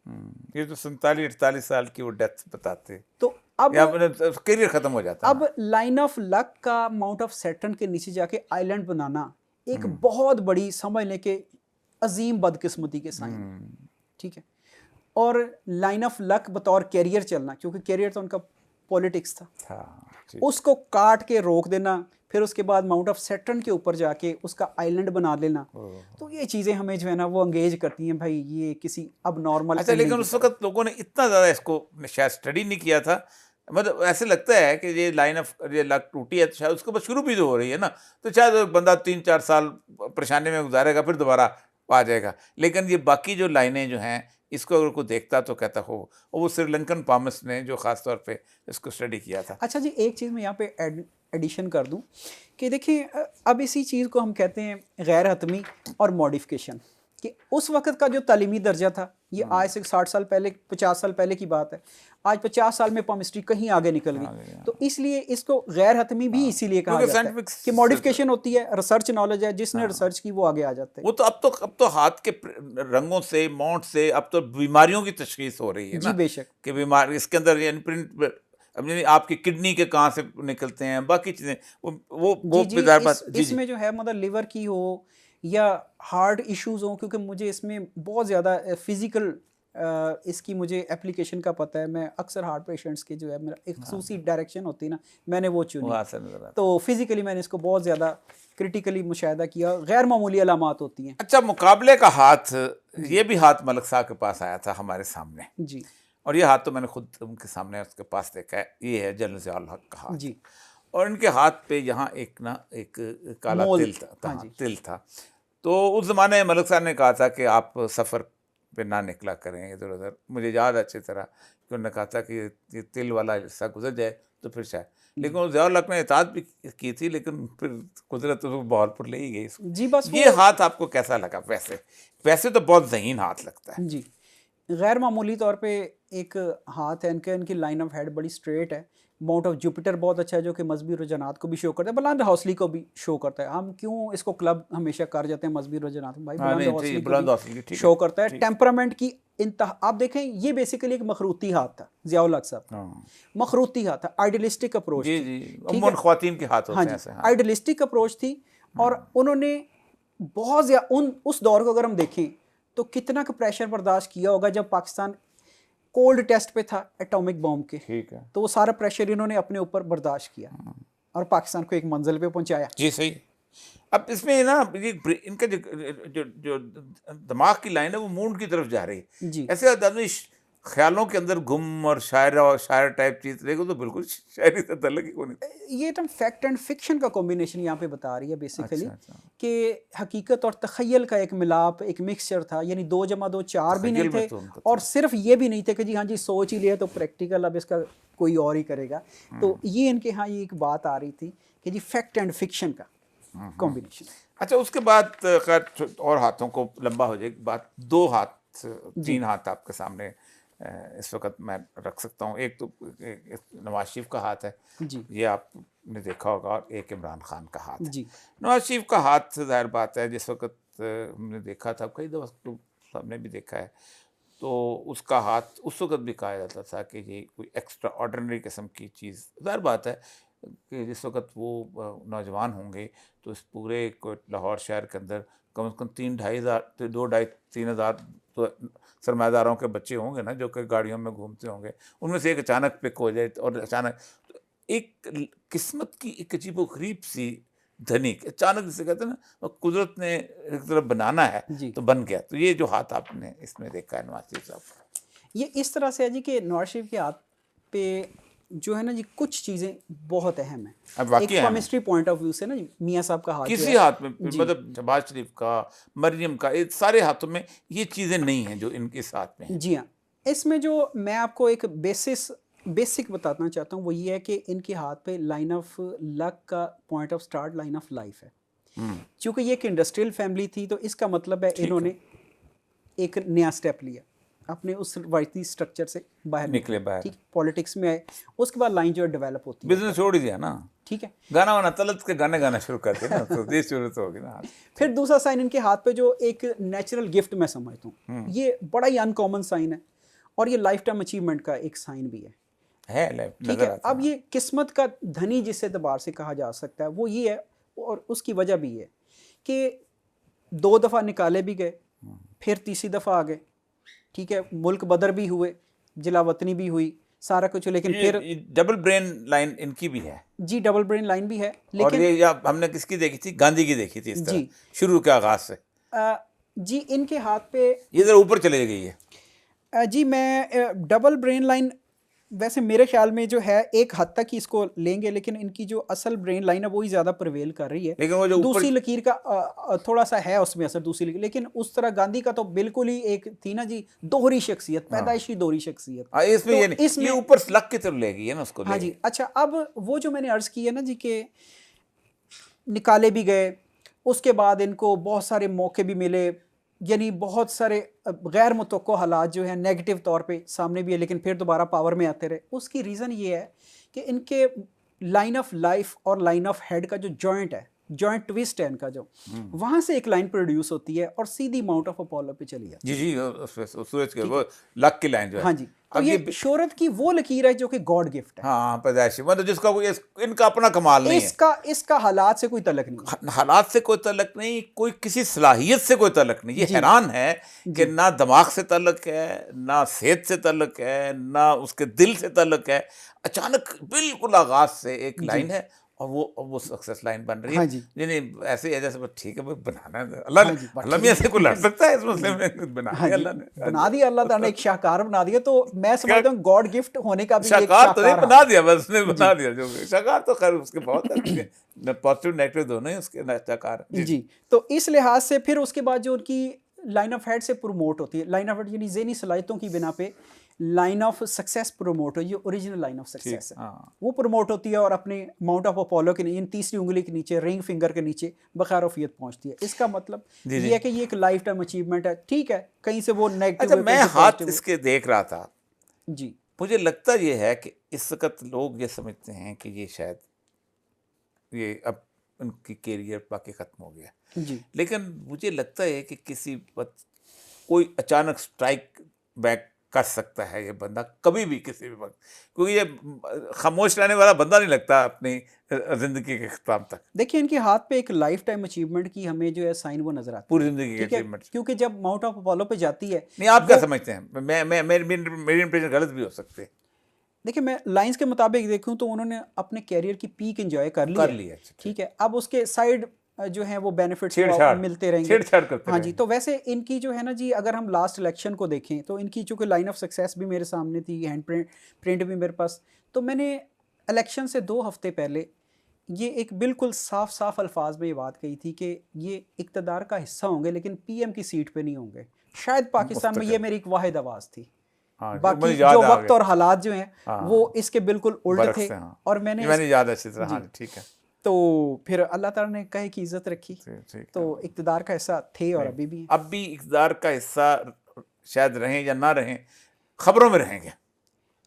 ये तो 47-48 साल की वो डेथ बताते, तो अब या करियर खत्म हो जाता है। अब लाइन ऑफ लक का माउंट ऑफ सैटर्न के नीचे जाके आइलैंड बनाना एक बहुत बड़ी, समझ लें कि अजीम बदकिस्मती के साइन है, ठीक है। और लाइन ऑफ लक बतौर कैरियर चलना, क्योंकि कैरियर तो उनका पॉलिटिक्स था, हाँ, उसको काट के रोक देना, फिर उसके बाद माउंट ऑफ सैटर्न के ऊपर जाके उसका आइलैंड बना लेना। तो ये चीज़ें हमें जो है ना वो एंगेज करती हैं, भाई ये किसी अब नॉर्मल। अच्छा, लेकिन उस वक्त लोगों ने इतना ज़्यादा इसको शायद स्टडी नहीं किया था। मतलब ऐसे लगता है कि ये लाइन ऑफ ये लक टूटी है तो शायद उसके बाद शुरू भी तो हो रही है ना, तो शायद एक बंदा 3-4 साल परेशानी में गुजारेगा, फिर दोबारा आ जाएगा। लेकिन ये बाकी जो लाइनें जो हैं, इसको अगर कोई देखता तो कहता हो, और वो श्रीलंकन पामिस्ट ने जो ख़ास तौर पे इसको स्टडी किया था। अच्छा जी, एक चीज़ मैं यहाँ पे एडिशन कर दूं कि देखिए, अब इसी चीज़ को हम कहते हैं गैर हतमी और मॉडिफिकेशन, कि उस वक्त का जो तालीमी दर्जा था, ये आज से 60 साल पहले, 50 साल पहले की बात है, आज 50 साल में पामिस्ट्री कहीं आगे निकल गई, तो इसलिए इसको गैर हतमी भी इसीलिए कहा क्योंकि जाता है कि मॉडिफिकेशन होती है, रिसर्च नॉलेज है, जिसने रिसर्च की वो आगे आ जाता है। वो तो अब तो हाथ के रंगों से, मौंट से अब तो बीमारियों की तशखीस हो रही है जी ना, बेशक, कि बीमार इसके अंदर प्रिंट, अब यानी आपकी किडनी के कहाँ से निकलते हैं, बाकी चीज़ें, वो जी बेदार बात। जी इसमें जो है मतलब लिवर की हो या हार्ट इश्यूज हो, क्योंकि मुझे इसमें बहुत ज़्यादा फिजिकल इसकी मुझे एप्लीकेशन का पता है। मैं अक्सर हार्ट पेशेंट्स के जो है मेरा एक खसूसी डायरेक्शन होती है ना, मैंने वो चुनी, वहाँ से नजर आता है। तो फिजिकली मैंने इसको बहुत ज़्यादा क्रिटिकली मुशाहिदा किया, गैर मामूली अलामात होती हैं। अच्छा, मुकाबले का हाथ, ये भी हाथ मलिक साहब के पास आया था हमारे सामने, जी और ये हाथ तो मैंने खुद उनके सामने उसके पास देखा है। ये है जनरल ज़ियाउल हक का हाथ जी, और इनके हाथ पे यहाँ एक काला मोल, तिल था, हाँ जी, तिल था। तो उस ज़माने में मलिक साहब ने कहा था कि आप सफ़र पे ना निकला करें इधर उधर। मुझे याद अच्छी तरह कि उन्होंने कहा था कि ये तिल वाला हिस्सा गुजर जाए तो फिर शायद, लेकिन उस ज़ियाउल हक ने इताअत भी की थी, लेकिन फिर कुदरत तो बहावलपुर ले ही गई इसको। जी बस ये हाथ आपको कैसा लगा? वैसे तो बहुत ज़हीन हाथ लगता है। जी, गैर मामूली तौर पे एक हाथ है इनके, इनकी लाइन ऑफ हेड बड़ी स्ट्रेट है। माउंट ऑफ जुपिटर बहुत अच्छा है जो कि मजहबी रुझानात को भी शो करता है, बुलंद हौसली को भी शो करता है। हम क्यों इसको क्लब हमेशा कर जाते हैं मजहबी रुझानात, भाई हाँ, बुलंद नहीं, हौसली को बुलंद भी हौसली, ठीक शो है, करता है। ठीक। टेम्परामेंट की इंतहा, आप देखें ये बेसिकली एक मखरूती हाथ था ज़ियाउल हक साहब, हाँ, मखरूती हाथ था, आइडियलिस्टिक अप्रोच जी थी, जी, ठीक है, अमूमन ख्वातीन के हाथ होते हाँ हैं जी, ऐसे। हाँ, आइडियलिस्टिक अप्रोच थी। और उन्होंने बहुत ज़्यादा उस दौर को अगर हम देखें तो कितना का प्रेशर बर्दाश्त किया होगा जब पाकिस्तान कोल्ड टेस्ट पे था एटॉमिक बॉम्ब के, ठीक है, तो वो सारा प्रेशर इन्होंने अपने ऊपर बर्दाश्त किया और पाकिस्तान को एक मंजिल पे पहुंचाया। जी सही। अब इसमें ना ये इनका जो दिमाग की लाइन है वो मूड की तरफ जा रही है। जी ऐसे आदमी ख्यालों के अंदर गुम और शायर टाइप चीज देखो तो बिल्कुल शायरी से तल्लुक ही कोई नहीं। ये तो फैक्ट एंड फिक्शन का कॉम्बिनेशन यहाँ पे बता रही है बेसिकली, अच्छा, कि हकीकत और तखयल का एक मिलाप, एक मिक्सचर था, यानी 2 + 2 4 भी नहीं तखय्युल में थे, तो उनका और सिर्फ ये भी नहीं थे कि जी हाँ जी सोच ही लिया तो प्रैक्टिकल अब इसका कोई और ही करेगा। तो ये इनके यहाँ ये एक बात आ रही थी कि जी फैक्ट एंड फिक्शन का कॉम्बिनेशन। अच्छा, उसके बाद खैर और हाथों को लंबा हो जाएगी बात। 2 हाथ, 3 हाथ आपके सामने इस वक्त मैं रख सकता हूँ। एक तो नवाज शरीफ का हाथ है, जी ये आपने देखा होगा, और एक इमरान खान का हाथ है। जी नवाज शरीफ का हाथ जाहिर बात है जिस वक्त हमने देखा था, कई दफ़ा तो सबने भी देखा है, तो उसका हाथ उस वक्त भी कहा जाता था कि ये कोई एक्स्ट्रा ऑर्डिनरी किस्म की चीज़। जाहिर बात है कि जिस वक्त वो नौजवान होंगे तो इस पूरे लाहौर शहर के अंदर कम से कम 3-2.5 हज़ार, 2-2.5-3 हज़ार तो सरमादारों के बच्चे होंगे ना, जो कि गाड़ियों में घूमते होंगे। उनमें से एक अचानक पिक हो जाए और अचानक एक किस्मत की एक अजीबोगरीब सी धनिक अचानक, जिसे कहते हैं ना, और कुदरत ने एक तरफ बनाना है जी, तो बन गया। तो ये जो हाथ आपने इसमें देखा है नवाज शरीफ साहब का, ये इस तरह से है जी कि नवाज शरीफ के हाथ पे जो है ना जी कुछ चीज़ें बहुत अहम है। अब एक वाकई है केमिस्ट्री पॉइंट ऑफ व्यू से ना जी, मियाँ साहब का हाथ जो किसी है, हाथ में, जी मतलब शहबाज शरीफ का, मरियम का, ये सारे हाथों में ये चीज़ें नहीं हैं जो इनके साथ में हैं। जी हाँ, इसमें जो मैं आपको एक बेसिस बेसिक बताना चाहता हूँ वो ये है कि इनके हाथ पे लाइन ऑफ लक का point of start line of life है। क्योंकि ये एक इंडस्ट्रियल फैमिली थी तो इसका मतलब है इन्होंने एक नया स्टेप लिया, अपने उस रवायती स्ट्रक्चर से बाहर निकले बाहर, ठीक, पॉलिटिक्स में आए, उसके बाद लाइन जो है डेवलप होती है, बिजनेस छोड़ ही दिया ना, ठीक है, गाना वाना तलत के गाने गाना शुरू कर दिया ना, तो देश शुरू तो होगी ना। फिर दूसरा साइन इनके हाथ पे जो एक नेचुरल गिफ्ट मैं समझता हूँ, ये बड़ा ही अनकॉमन साइन है और ये लाइफ टाइम अचीवमेंट का एक साइन भी है, ठीक है। अब ये किस्मत का धनी जिस एतबार से कहा जा सकता है वो ये है, और उसकी वजह भी है कि 2 दफ़ा निकाले भी गए, फिर तीसरी दफ़ा आ गए, ठीक है, मुल्क बदर भी हुए, जिला वतनी भी हुई, सारा कुछ, लेकिन फिर डबल ब्रेन लाइन इनकी भी है जी, डबल ब्रेन लाइन भी है, लेकिन और ये हमने किसकी देखी थी, गांधी की देखी थी इस तरह जी, शुरू के आगाज से। जी इनके हाथ पे ये जरा ऊपर चले गई है। जी मैं डबल ब्रेन लाइन वैसे मेरे ख्याल में जो है एक हद तक ही इसको लेंगे, लेकिन इनकी जो असल ब्रेन लाइन है वही ज़्यादा प्रिवेल कर रही है, लेकिन वो जो दूसरी लकीर का थोड़ा सा है उसमें असर दूसरी लकीर, लेकिन उस तरह गांधी का तो बिल्कुल ही एक थी ना जी, दोहरी शख्सियत, पैदाइशी दोहरी शख्सियत, इसमें ये नहीं, इसमें ऊपर लक की तरफ ले गई है ना उसको। हाँ जी। अच्छा, अब वो जो मैंने अर्ज़ की है ना जी कि निकाले भी गए, उसके बाद इनको बहुत सारे मौके भी मिले, यानी बहुत सारे गैर मुतवक्को हालात जो हैं नेगेटिव तौर पे सामने भी है, लेकिन फिर दोबारा पावर में आते रहे। उसकी रीज़न ये है कि इनके लाइन ऑफ लाइफ और लाइन ऑफ हेड का जो जॉइंट है, जॉइंट ट्विस्ट है इनका, जो वहाँ से एक लाइन प्रोड्यूस होती है और सीधी माउंट ऑफ अपोलो पे चली जाती है। जी जी, उस सूरज के वो लक की लाइन जो है। हाँ जी, तो ये शोहरत की वो लकीर है जो कि गॉड गिफ्ट है। हाँ, पैदाइशी, मतलब जिसका कोई इनका अपना कमाल नहीं है, इसका हालात से कोई तलक नहीं, हालात से कोई तलक नहीं, कोई किसी सलाहियत से कोई तलक नहीं। ये हैरान है कि ना दिमाग से तलक है, ना सेहत से तलक है, ना उसके दिल से तलक है, अचानक बिल्कुल आगाज से एक लाइन है और वो सक्सेस लाइन बन रही है। हाँ जी, यानी ऐसे ऐसे ठीक है भाई, बनाना है अल्लाह ने, अल्लाह में ऐसे कोई लड़ सकता है इस मसले में, बना दिया अल्लाह ने, बना दिया अल्लाह ताला ने, एक शाहकार बना दिया। तो मैं समझता हूँ गॉड गिफ्ट होने का भी एक शाहकार तो नहीं बना दिया, बस उसने बना दिया। जो शाहकार तो खैर उसके बहुत पॉजिटिव नेगेटिव दोनों ही उसके शाहकार। जी, तो इस लिहाज से फिर उसके बाद जो उनकी लाइन ऑफ हेड से प्रमोट होती है, लाइन ऑफ हेड यानी ज़हनी सलाहियतों की बिना पे लाइन ऑफ सक्सेस प्रमोट हो, ये ओरिजिनल लाइन ऑफ सक्सेस है, वो प्रमोट होती है और अपने माउंट ऑफ अपोलो के नीचे, तीसरी उंगली के नीचे, रिंग फिंगर के नीचे बखैरफियत पहुंचती है। इसका मतलब ये है कि ये एक लाइफ टाइम अचीवमेंट है, ठीक है, कहीं से वो नेगेटिव। अच्छा, मैं हाथ इसके देख रहा था जी, मुझे लगता ये है कि इस वक्त लोग ये समझते हैं कि ये शायद ये अब उनकी कैरियर बाकी ख़त्म हो गया जी, लेकिन मुझे लगता है कि किसी वक्त कोई अचानक स्ट्राइक बैक कर सकता है ये बंदा, कभी भी किसी भी वक्त, क्योंकि ये खामोश रहने वाला बंदा नहीं लगता अपनी ज़िंदगी के ख़त्म तक। देखिए इनके हाथ पे एक लाइफ टाइम अचीवमेंट की हमें जो है साइन वो नजर आता है पूरी ज़िंदगी के अचीवमेंट, क्योंकि जब माउंट ऑफ अपोलो पे जाती है। नहीं, आप क्या समझते हैं? मेरी इंप्रेशन गलत भी हो सकते हैं। देखिए मैं लाइंस के मुताबिक देखूं तो उन्होंने अपने कैरियर की पीक एंजॉय कर ली है, ठीक है। अब उसके साइड जो है वो बेनिफिट्स मिलते रहेंगे, हाँ जी। तो वैसे इनकी जो है ना जी, अगर हम लास्ट इलेक्शन को देखें तो इनकी चूँकि लाइन ऑफ सक्सेस भी मेरे सामने थी, हैंड प्रिंट भी मेरे पास, तो मैंने इलेक्शन से 2 हफ्ते पहले ये एक बिल्कुल साफ साफ अल्फाज में ये बात कही थी कि ये इक़्तिदार का हिस्सा होंगे लेकिन पीएम की सीट पे नहीं होंगे। शायद पाकिस्तान में ये मेरी एक वाहिद आवाज़ थी। बाकी जो वक्त और हालात जो हैं वो इसके बिल्कुल उल्ट थे, और मैंने याद अच्छी तरह, ठीक है। तो फिर अल्लाह ताला ने कहे कि इज्जत रखी, तो इक़्तिदार का हिस्सा थे और अभी भी हैं। अब भी इक़्तिदार का हिस्सा शायद रहें या ना रहें, खबरों में रहेंगे।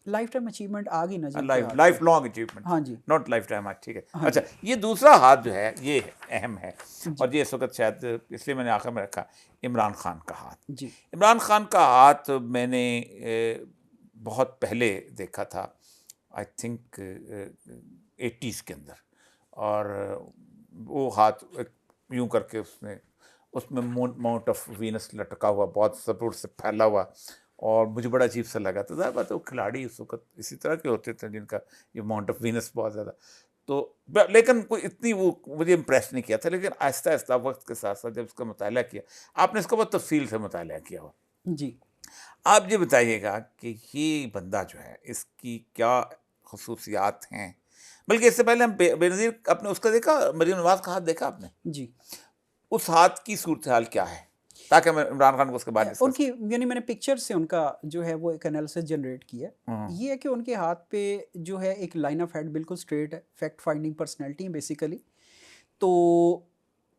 लाइफ टाइम अचीवमेंट आ गई ना जी, लाइफ लॉन्ग अचीवमेंट, हाँ जी, नॉट लाइफ टाइम, ठीक है। अच्छा, ये दूसरा हाथ जो है ये अहम है, और ये इस वक्त शायद इसलिए मैंने आखिर में रखा, इमरान खान का हाथ। जी, इमरान खान का हाथ मैंने बहुत पहले देखा था, आई थिंक 80s के अंदर, और वो हाथ यूं करके उसमें माउंट ऑफ वीनस लटका हुआ, बहुत सपोर्ट से फैला हुआ, और मुझे बड़ा अजीब सा लगा। तो ज़्यादा बात है वो खिलाड़ी उस वक्त इसी तरह के होते थे जिनका ये माउंट ऑफ वीनस बहुत ज़्यादा, तो लेकिन कोई इतनी वो मुझे इम्प्रेस नहीं किया था। लेकिन आहिस्ता आहिस्ता वक्त के साथ साथ जब इसका मुताला किया, आपने इसका बहुत तफसील से मुताला किया हो जी, आप ये बताइएगा कि ये बंदा जो है इसकी क्या खसूसियात हैं। बल्कि इससे पहले हम बेनज़ीर अपने उसका देखा, मरीम नवाज़ का हाथ देखा आपने? जी, उस हाथ की सूरत हाल क्या है? ताकि मैं इमरान खान को उसके बाद डिस्कस उनकी यानी मैंने पिक्चर से उनका जो है वो एक एनालिसिस जनरेट किया है। ये है कि उनके हाथ पे जो है एक लाइन ऑफ हेड बिल्कुल स्ट्रेट है, फैक्ट फाइंडिंग पर्सनैलिटी है बेसिकली। तो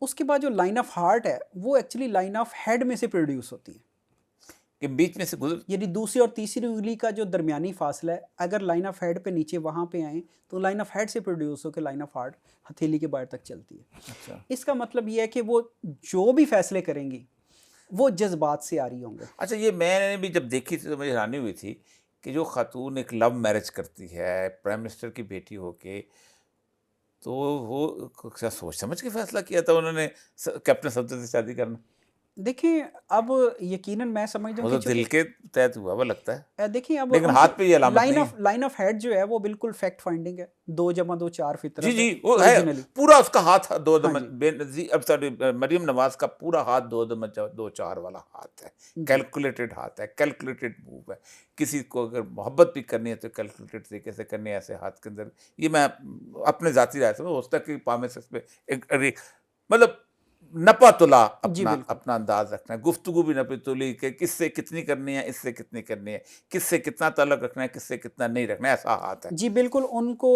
उसके बाद जो लाइन ऑफ हार्ट है वो एक्चुअली लाइन ऑफ हेड में से प्रोड्यूस होती है, के बीच में से गुजर। यानी दूसरी और तीसरी उंगली का जो दरमियानी फासला है, अगर लाइन ऑफ हेड पे नीचे वहाँ पे आए तो लाइन ऑफ हेड से प्रोड्यूस होकर लाइन ऑफ हार्ट हथेली के बाहर तक चलती है। अच्छा इसका मतलब ये है कि वो जो भी फैसले करेंगी वो जज्बात से आ रही होंगे। अच्छा, ये मैंने भी जब देखी थी तो मुझे हैरानी हुई थी कि जो खातून एक लव मैरिज करती है प्राइम मिनिस्टर की बेटी होके, तो वो क्या सोच समझ के फैसला किया था उन्होंने कैप्टन सफदर से शादी करना? देखिए अब यकीनन मैं समझता वो हूँ तो कि दिल के तहत हुआ वो लगता है, देखिए अब लेकिन हाथ पे ये अलामत नहीं है। लाइन ऑफ हेड जो है वो बिल्कुल फैक्ट फाइंडिंग है, 2 जमा 2 4 जी फितरत जी, है वो है ओरिजिनली। पूरा उसका हाथ दो हाँ दम जी। बेनजीर, अब सॉरी, मरियम नवाज का पूरा हाथ 2 4 वाला हाथ है, जी। कैलकुलेटेड हाथ है, कैलकुलेटेड मूव है। किसी को अगर मोहब्बत भी करनी है तो कैलकुलेटेड तरीके से करनी है ऐसे हाथ के अंदर। ये मैं अपने जाती राय से हो सकता है कि पामे से इसमें मतलब नपा तुला जी अपना बिल्कुल। अपना अंदाज रखना है, गुफ्तगू भी नपी तुली कि किससे कितनी करनी है, इससे कितनी करनी है, किससे कितना ताल्लुक रखना है, किससे कितना नहीं रखना है, ऐसा हाथ है। जी बिल्कुल, उनको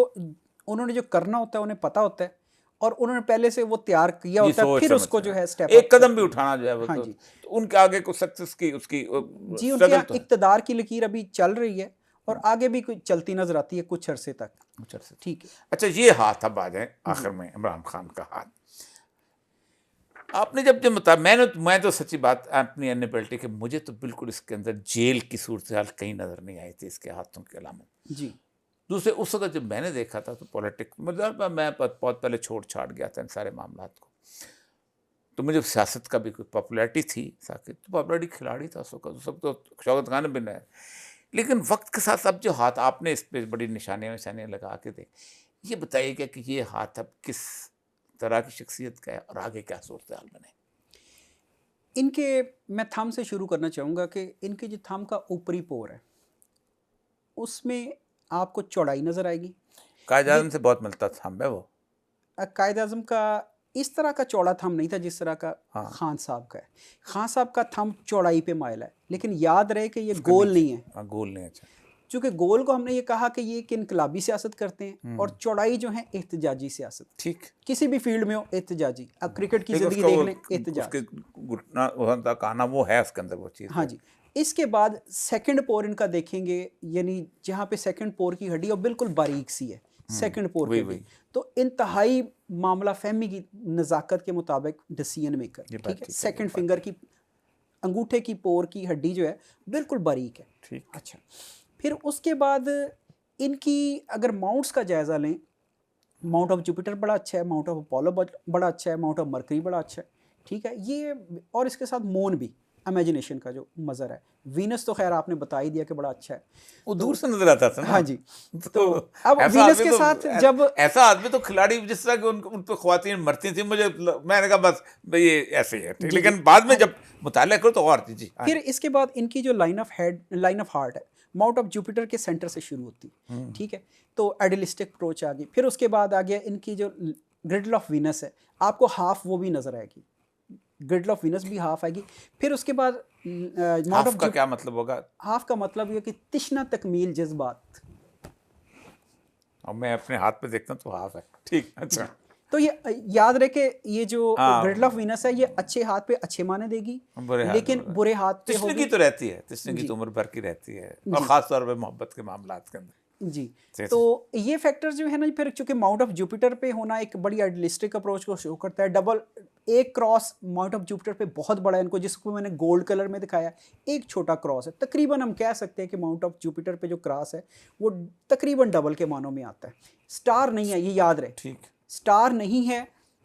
उन्होंने जो करना होता है उन्हें पता होता है और उन्होंने पहले से वो तैयार किया ये होता है, सोच फिर समझ उसको के जो है स्टेप एक अप कदम भी करते हैं। उठाना जो है वो हाँ जी। तो उनके आगे कुछ सक्सेस की उसकी जी, उनके स्ट्रगल यहाँ तो है। इक़्तिदार की लकीर अभी चल रही है और आगे भी कोई चलती नज़र आती है कुछ अरसे तक। अच्छा अच्छा ठीक है। अच्छा, ये हाथ अब आ जाए आखिर जी। में इमरान खान का हाथ। आपने जब जब बताया, मैं तो सच्ची बात अपनी एनेबिलिटी कि मुझे तो बिल्कुल इसके अंदर जेल की सूरत हाल कहीं नजर नहीं आई थी इसके हाथों के अलावा। जी। दूसरे उस वक्त जब मैंने देखा था तो पॉलिटिक्स मतलब मैं बहुत पहले छोड़ छाड़ गया था इन सारे मामला को, तो मुझे सियासत का भी कोई पॉपुलैरिटी थी, साकिब तो पॉपुलैरिटी खिलाड़ी था उस वक्त तो शौकत खान भी है। लेकिन वक्त के साथ अब जो हाथ आपने इस पर बड़ी निशानियाँ निशानियाँ लगा के देख, ये बताइएगा कि ये हाथ अब किस तरह की शख्सियत का है और आगे क्या सूरत हाल बने? इनके मैं थंब से शुरू करना चाहूँगा कि इनके जो थंब का ऊपरी पोर है उसमें आपको चौड़ाई नज़र आएगी। कायद ये आज़म से बहुत मिलता था हमें वो। कायद आज़म का इस तरह का चौड़ा थंब नहीं था जिस तरह का हाँ। खान साहब का है। खान साहब का थंब चौड़ाई पे माइल है, लेकिन याद रहे कि ये उसके गोल नीचे। नहीं है। हाँ, गोल नहीं। अच्छा। चूँकि गोल को हमने ये कहा कि ये एक इनकलाबी सियासत करते हैं और चौड़ाई जो है एहतजाजी सियासत, ठीक। किसी भी फील्ड में हो एहतजाजी। अब क्रिकेट की लेकिन ज़िंदगी उसका देख वो लें, एहतजाज। उसके घुटना वहाँ तक आना वो है उसके अंदर वो चीज़ हाँ है। जी। इसके बाद सेकंड पोर इनका देखेंगे, यानी जहाँ पे सेकंड पोर की हड्डी और बिल्कुल बारीक सी है सेकंड पोर की वही हड्डी, वही तो इंतहाई मामला फहमी की नज़ाकत के मुताबिक डिसीजन मेकर। ये बात ठीक है। ठीक है, सेकंड ये बात फिंगर की अंगूठे की पोर की हड्डी जो है बिल्कुल बारीक है। ठीक। अच्छा, फिर उसके बाद इनकी अगर माउंट्स का जायज़ा लें, माउंट ऑफ जुपिटर बड़ा अच्छा है, माउंट ऑफ अपोलो बड़ा अच्छा है, माउंट ऑफ मरकरी बड़ा अच्छा है। ठीक है ये, और इसके साथ मून भी इमेजिनेशन का जो मज़र है। वीनस तो खैर आपने बता ही दिया कि बड़ा अच्छा है। वो तो दूर से नजर आता था ना। हाँ जी। तो तो अब ऐसा वीनस आदमी के तो साथ जब ऐसा आदमी तो खिलाड़ी जिस तरह के उन पे ख्वातीन मरती थी, मैंने कहा बस भाई ये ऐसे ही है, ठीक। जी, जी। लेकिन बाद में हाँ जी। जब मुताला करो तो और जी हाँ फिर जी। इसके बाद इनकी जो लाइन ऑफ हार्ट है माउंट ऑफ जुपिटर के सेंटर से शुरू होती है। ठीक है। तो आइडियलिस्टिक अप्रोच आ गई। फिर उसके बाद आ गया इनकी जो ग्रिडल ऑफ वीनस है, आपको हाफ वो भी नज़र आएगी, ग्रिडल ऑफ वीनस भी हाफ आएगी। फिर उसके बाद माउंट हाफ ऑफ का क्या मतलब होगा? हाफ का मतलब ये कि तिश्ना तकमील जज्बात। अब मैं अपने हाथ पे देखता हूँ तो हाफ है, ठीक। अच्छा। तो ये याद रहे कि ये जो हाँ। ग्रिडल ऑफ वीनस है ये अच्छे हाथ पे अच्छे माने देगी, बुरे हाथ लेकिन बुरे हाथ पे तिश्नगी होगी। तो रहती है, तिश्नगी जी। तो उम्र भर की रहती है, और जी। ख़ास तौर पे मोहब्बत के मामलात के अंदर। जी। जी, तो ये फैक्टर्स जो है ना, फिर चूंकि माउंट ऑफ जुपिटर पे होना एक बड़ी आइडियलिस्टिक अप्रोच को शो करता है। डबल एक क्रॉस माउंट ऑफ जुपिटर पे बहुत बड़ा है, इनको जिसको मैंने गोल्ड कलर में दिखाया, एक छोटा क्रॉस है। तकरीबन हम कह सकते हैं कि माउंट ऑफ जुपिटर पे जो क्रॉस है वो तकरीबन डबल के मानों में आता है। स्टार नहीं है, ये याद रहे। ठीक। स्टार नहीं है,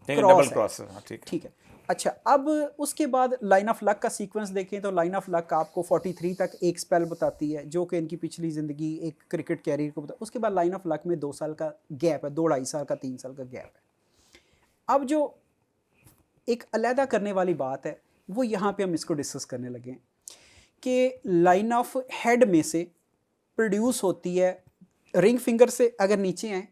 डबल क्रॉस है। क्रॉस है, हाँ, ठीक है। ठीक है। अच्छा, अब उसके बाद लाइन ऑफ लक का सीक्वेंस देखें तो लाइन ऑफ लक आपको 43 तक एक स्पेल बताती है जो कि इनकी पिछली ज़िंदगी एक क्रिकेट कैरियर को बताती है। उसके बाद लाइन ऑफ लक में 2 साल का गैप है, 2-2.5 साल का, 3 साल का गैप है। अब जो एक अलहदा करने वाली बात है वो यहाँ पे हम इसको डिस्कस करने लगे हैं कि लाइन ऑफ हेड में से प्रोड्यूस होती है रिंग फिंगर से। अगर नीचे आए,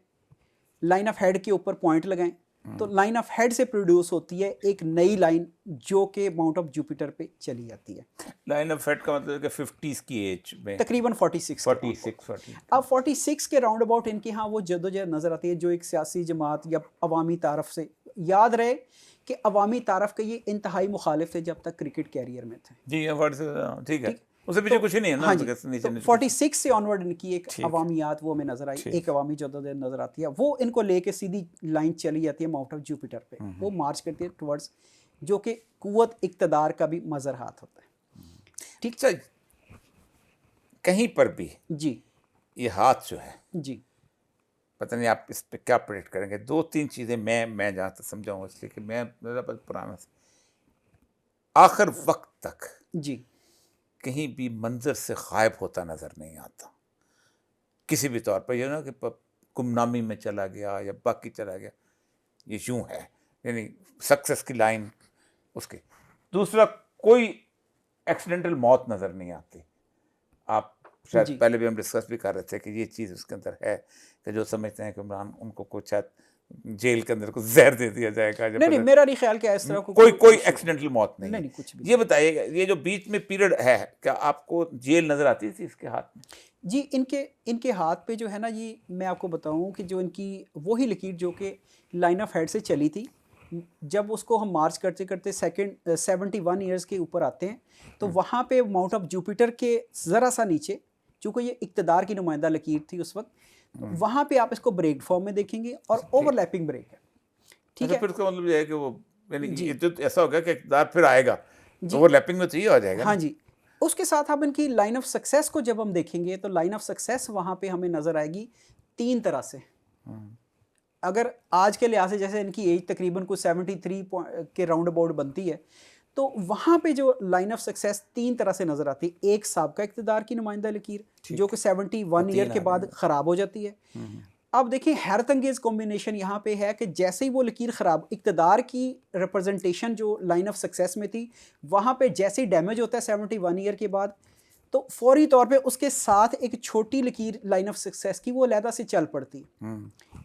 लाइन ऑफ हेड के ऊपर पॉइंट लगाएं, तो लाइन ऑफ हेड से प्रोड्यूस होती है एक नई लाइन जो कि माउंट ऑफ जुपिटर पे चली जाती है। लाइन ऑफ फेट का मतलब है कि 50s की एज में, तकरीबन 46 के round 46 about। 40। अब 46 के राउंड अबाउट इनके यहाँ वो जद्दोजहद नज़र आती है जो एक सियासी जमात या अवामी तारफ से, याद रहे कि अवामी तारफ के ये इंतहाई मुखालिफ थे जब तक क्रिकेट कैरियर में थे। जी ये वर्ड से ठीक है, ठीक। उससे पीछे कुछ ही नहीं है ना, हाँ जी, नीचे तो नीचे 46 से ऑनवर्ड इनकी एक ठीक। अवामियात वो हमें नजर आई, ठीक। एक अवामी जद्दोजहद नजर आती है, वो इनको लेके सीधी लाइन चली जाती है माउंट ऑफ जुपिटर पे, वो मार्च करती है टुवर्ड्स जो कि कुव्वत इक्तदार का भी मजर हाथ होता है। ठीक। अच्छा, कहीं पर भी जी ये हाथ जो है, जी पता नहीं आप इस पे क्या प्रेडिक्ट करेंगे। 2-3 चीज़ें मैं जहाँ तक समझाऊंगा, इसलिए कि मैं मेरा बहुत पुराना से आखिर वक्त तक जी कहीं भी मंजर से गायब होता नज़र नहीं आता किसी भी तौर पर। ये ना कि गुमनामी में चला गया या बाकी चला गया, ये यूं है, यानी सक्सेस की लाइन उसकी। दूसरा, कोई एक्सीडेंटल मौत नज़र नहीं आती। आप शायद जी। पहले भी हम डिस्कस भी कर रहे थे कि ये चीज़ उसके अंदर है कि जो समझते हैं कि इमरान उनको कुछ शायद जेल के अंदर कुछ जहर दे दिया जाएगा। जब नहीं, मेरा नहीं ख्याल कि इस तरह को कोई issue है। एक्सीडेंटल मौत नहीं है। नहीं, कुछ भी ये बताइएगा, ये जो बीच में पीरियड है, क्या आपको जेल नज़र आती थी इसके हाथ में? जी, इनके हाथ पे जो है ना, ये मैं आपको बताऊं कि जो इनकी वही लकीर जो कि लाइन ऑफ हेड से चली थी, जब उसको हम मार्च करते करते सेकंड 71 ईयर्स के ऊपर आते हैं तो वहाँ पे माउंट ऑफ जुपिटर के ज़रा सा नीचे, चूँकि ये इक्तदार की नुमाइंदा लकीर थी उस वक्त, वहाँ पे आप इसको ब्रेक फॉर्म में देखेंगे और ओवरलैपिंग ब्रेक है। ठीक अच्छा, है। फिर इसका मतलब ये है कि वो, यानी कि जी। ये तो ऐसा हो गया कि इक़्तिदार फिर आएगा, जी। ओवरलैपिंग में तो ये हो जाएगा हाँ ना? जी, उसके साथ आप इनकी लाइन ऑफ सक्सेस को जब हम देखेंगे तो लाइन ऑफ सक्सेस वहाँ पे हमें नज़र आएगी 3 तरह से। अगर आज के लिहाज से जैसे इनकी एज तकरीबन कुछ 73 के राउंड अबाउट बनती है, तो वहाँ पे जो लाइन ऑफ सक्सेस 3 तरह से नज़र आती है। एक साबका इक़्तिदार की नुमाइंदा लकीर जो कि 71 ईयर के बाद ख़राब हो जाती है। अब देखिए, हैरत अंगेज़ कॉम्बिनेशन यहाँ पे है कि जैसे ही वो लकीर ख़राब, इक़्तिदार की रिप्रेजेंटेशन जो लाइन ऑफ सक्सेस में थी, वहाँ पे जैसे ही डैमेज होता है 71 ईयर के बाद, तो फौरी तौर पे उसके साथ एक छोटी लकीर लाइन ऑफ सक्सेस की वो अलहदा से चल पड़ती।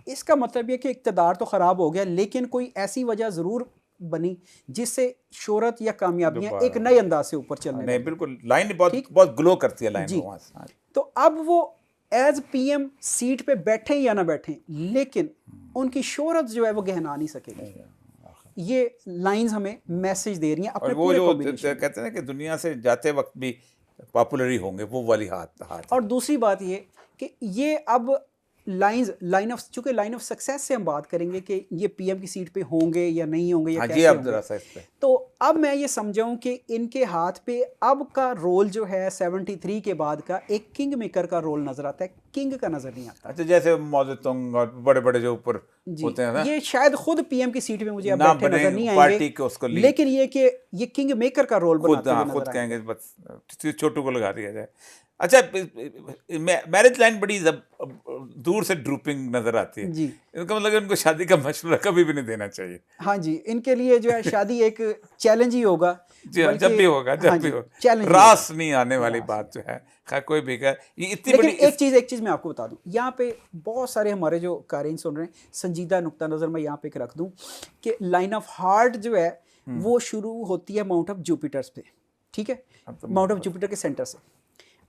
इसका मतलब ये कि इक़्तिदार तो ख़राब हो गया, लेकिन कोई ऐसी वजह ज़रूर बनी जिससे शोहरत या कामयाबियाँ एक नए अंदाज से ऊपर चलने नहीं, लगी। बिल्कुल लाइन बहुत ठीक। बहुत ग्लो करती है लाइन जी। वहाँ से। हाँ। तो अब वो एज पीएम सीट पे बैठे या ना बैठे, लेकिन उनकी शोहरत जो है वो गहना नहीं सकेगी। ये लाइंस हमें मैसेज दे रही हैं और अपने वो पूरे जो कॉम्बिनेशन में। कहते हैं ना कि दुनिया से जाते वक्त भी पॉपुलर ही होंगे, वो वाली हाथ। और दूसरी बात ये कि ये अब लाइन ऑफ, चूंकि लाइन ऑफ सक्सेस से हम बात करेंगे कि ये पीएम की सीट पे होंगे या नहीं होंगे या हाँ जी, कैसे अब होंगे, जरा सा इस पे। तो अब मैं ये समझाऊं कि इनके हाथ पे अब का रोल जो है 73 के बाद का एक किंग मेकर का रोल नजर आता है, किंग का नजर नहीं आता। अच्छा, जैसे मौजूद तुंग और बड़े बड़े जो ऊपर जी, होते हैं ना, ये शायद खुद पीएम की सीट पे मुझे अब ना बैठे बने, नजर नहीं पार्टी आएंगे, के उसको लीड लेकिन ये कि ये किंग मेकर का रोल खुद, बनाते हुए हाँ, खुद नजर आएंगे। कहेंगे बस छोटू को लगा दिया जाए। अच्छा, मैरिज लाइन बड़ी दूर से ड्रूपिंग नजर आती है। जी। इनका मतलब है उनको शादी का मशवरा कभी भी नहीं देना चाहिए। हाँ जी, इनके लिए जो है शादी एक चैलेंज ही होगा। जी हाँ, जब भी होगा, जब भी होगा, चैलेंज रास नहीं आने वाली बात जो है, खैर कोई भी कर, ये इतनी लेकिन बड़ी एक चीज़ मैं आपको बता दूं, यहाँ पे बहुत सारे हमारे जो कारीन सुन रहे हैं, संजीदा नुक्ता नज़र मैं यहाँ पे एक रख दूं कि लाइन ऑफ हार्ट जो है वो शुरू होती है माउंट ऑफ जुपिटर्स पे। ठीक है, माउंट ऑफ जुपिटर के सेंटर से।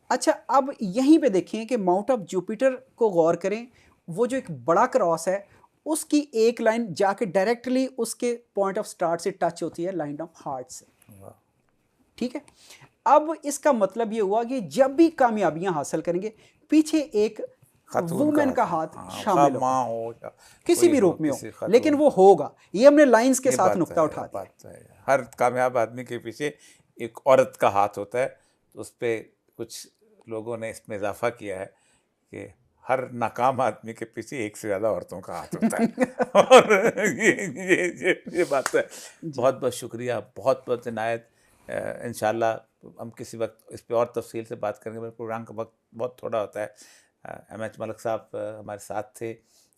अच्छा, अब यहीं पे देखें कि माउंट ऑफ जुपिटर को गौर करें, वो जो एक बड़ा क्रॉस है उसकी एक लाइन जाके डायरेक्टली उसके पॉइंट ऑफ स्टार्ट से टच होती है लाइन ऑफ हार्ट से। ठीक है, अब इसका मतलब ये हुआ कि जब भी कामयाबियां हासिल करेंगे, पीछे एक वुमेन का हाथ शामिल हो, किसी भी रूप में हो, लेकिन वो होगा। ये हमने लाइंस के साथ नुक्ता उठा दिया। हर कामयाब आदमी के पीछे एक औरत का हाथ होता है। तो उस पर कुछ लोगों ने इसमें इजाफा किया है कि हर नाकाम आदमी के पीछे एक से ज़्यादा औरतों का हाथ होता है। और ये बात है। बहुत बहुत शुक्रिया, बहुत बहुत इनायत। इंशाल्लाह हम किसी वक्त इस पे और तफसील से बात करेंगे। मेरे प्रोग्राम का वक्त बहुत थोड़ा होता है। MH मलिक साहब हमारे साथ थे,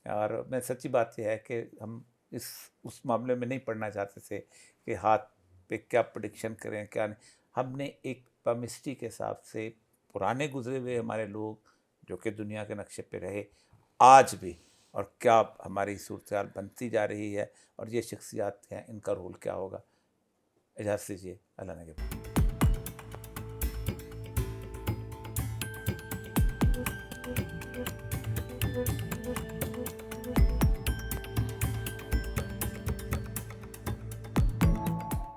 और मैं सच्ची बात यह है कि हम उस मामले में नहीं पढ़ना चाहते थे कि हाथ पे क्या प्रेडिक्शन करें क्या नहीं। हमने एक पमिस्ट्री के हिसाब से पुराने गुजरे हुए हमारे लोग जो कि दुनिया के नक्शे पे रहे आज भी, और क्या हमारी सूरत बनती जा रही है और ये शख्सियात हैं, इनका रोल क्या होगा। इजाज़त दीजिए, अल्लाह ने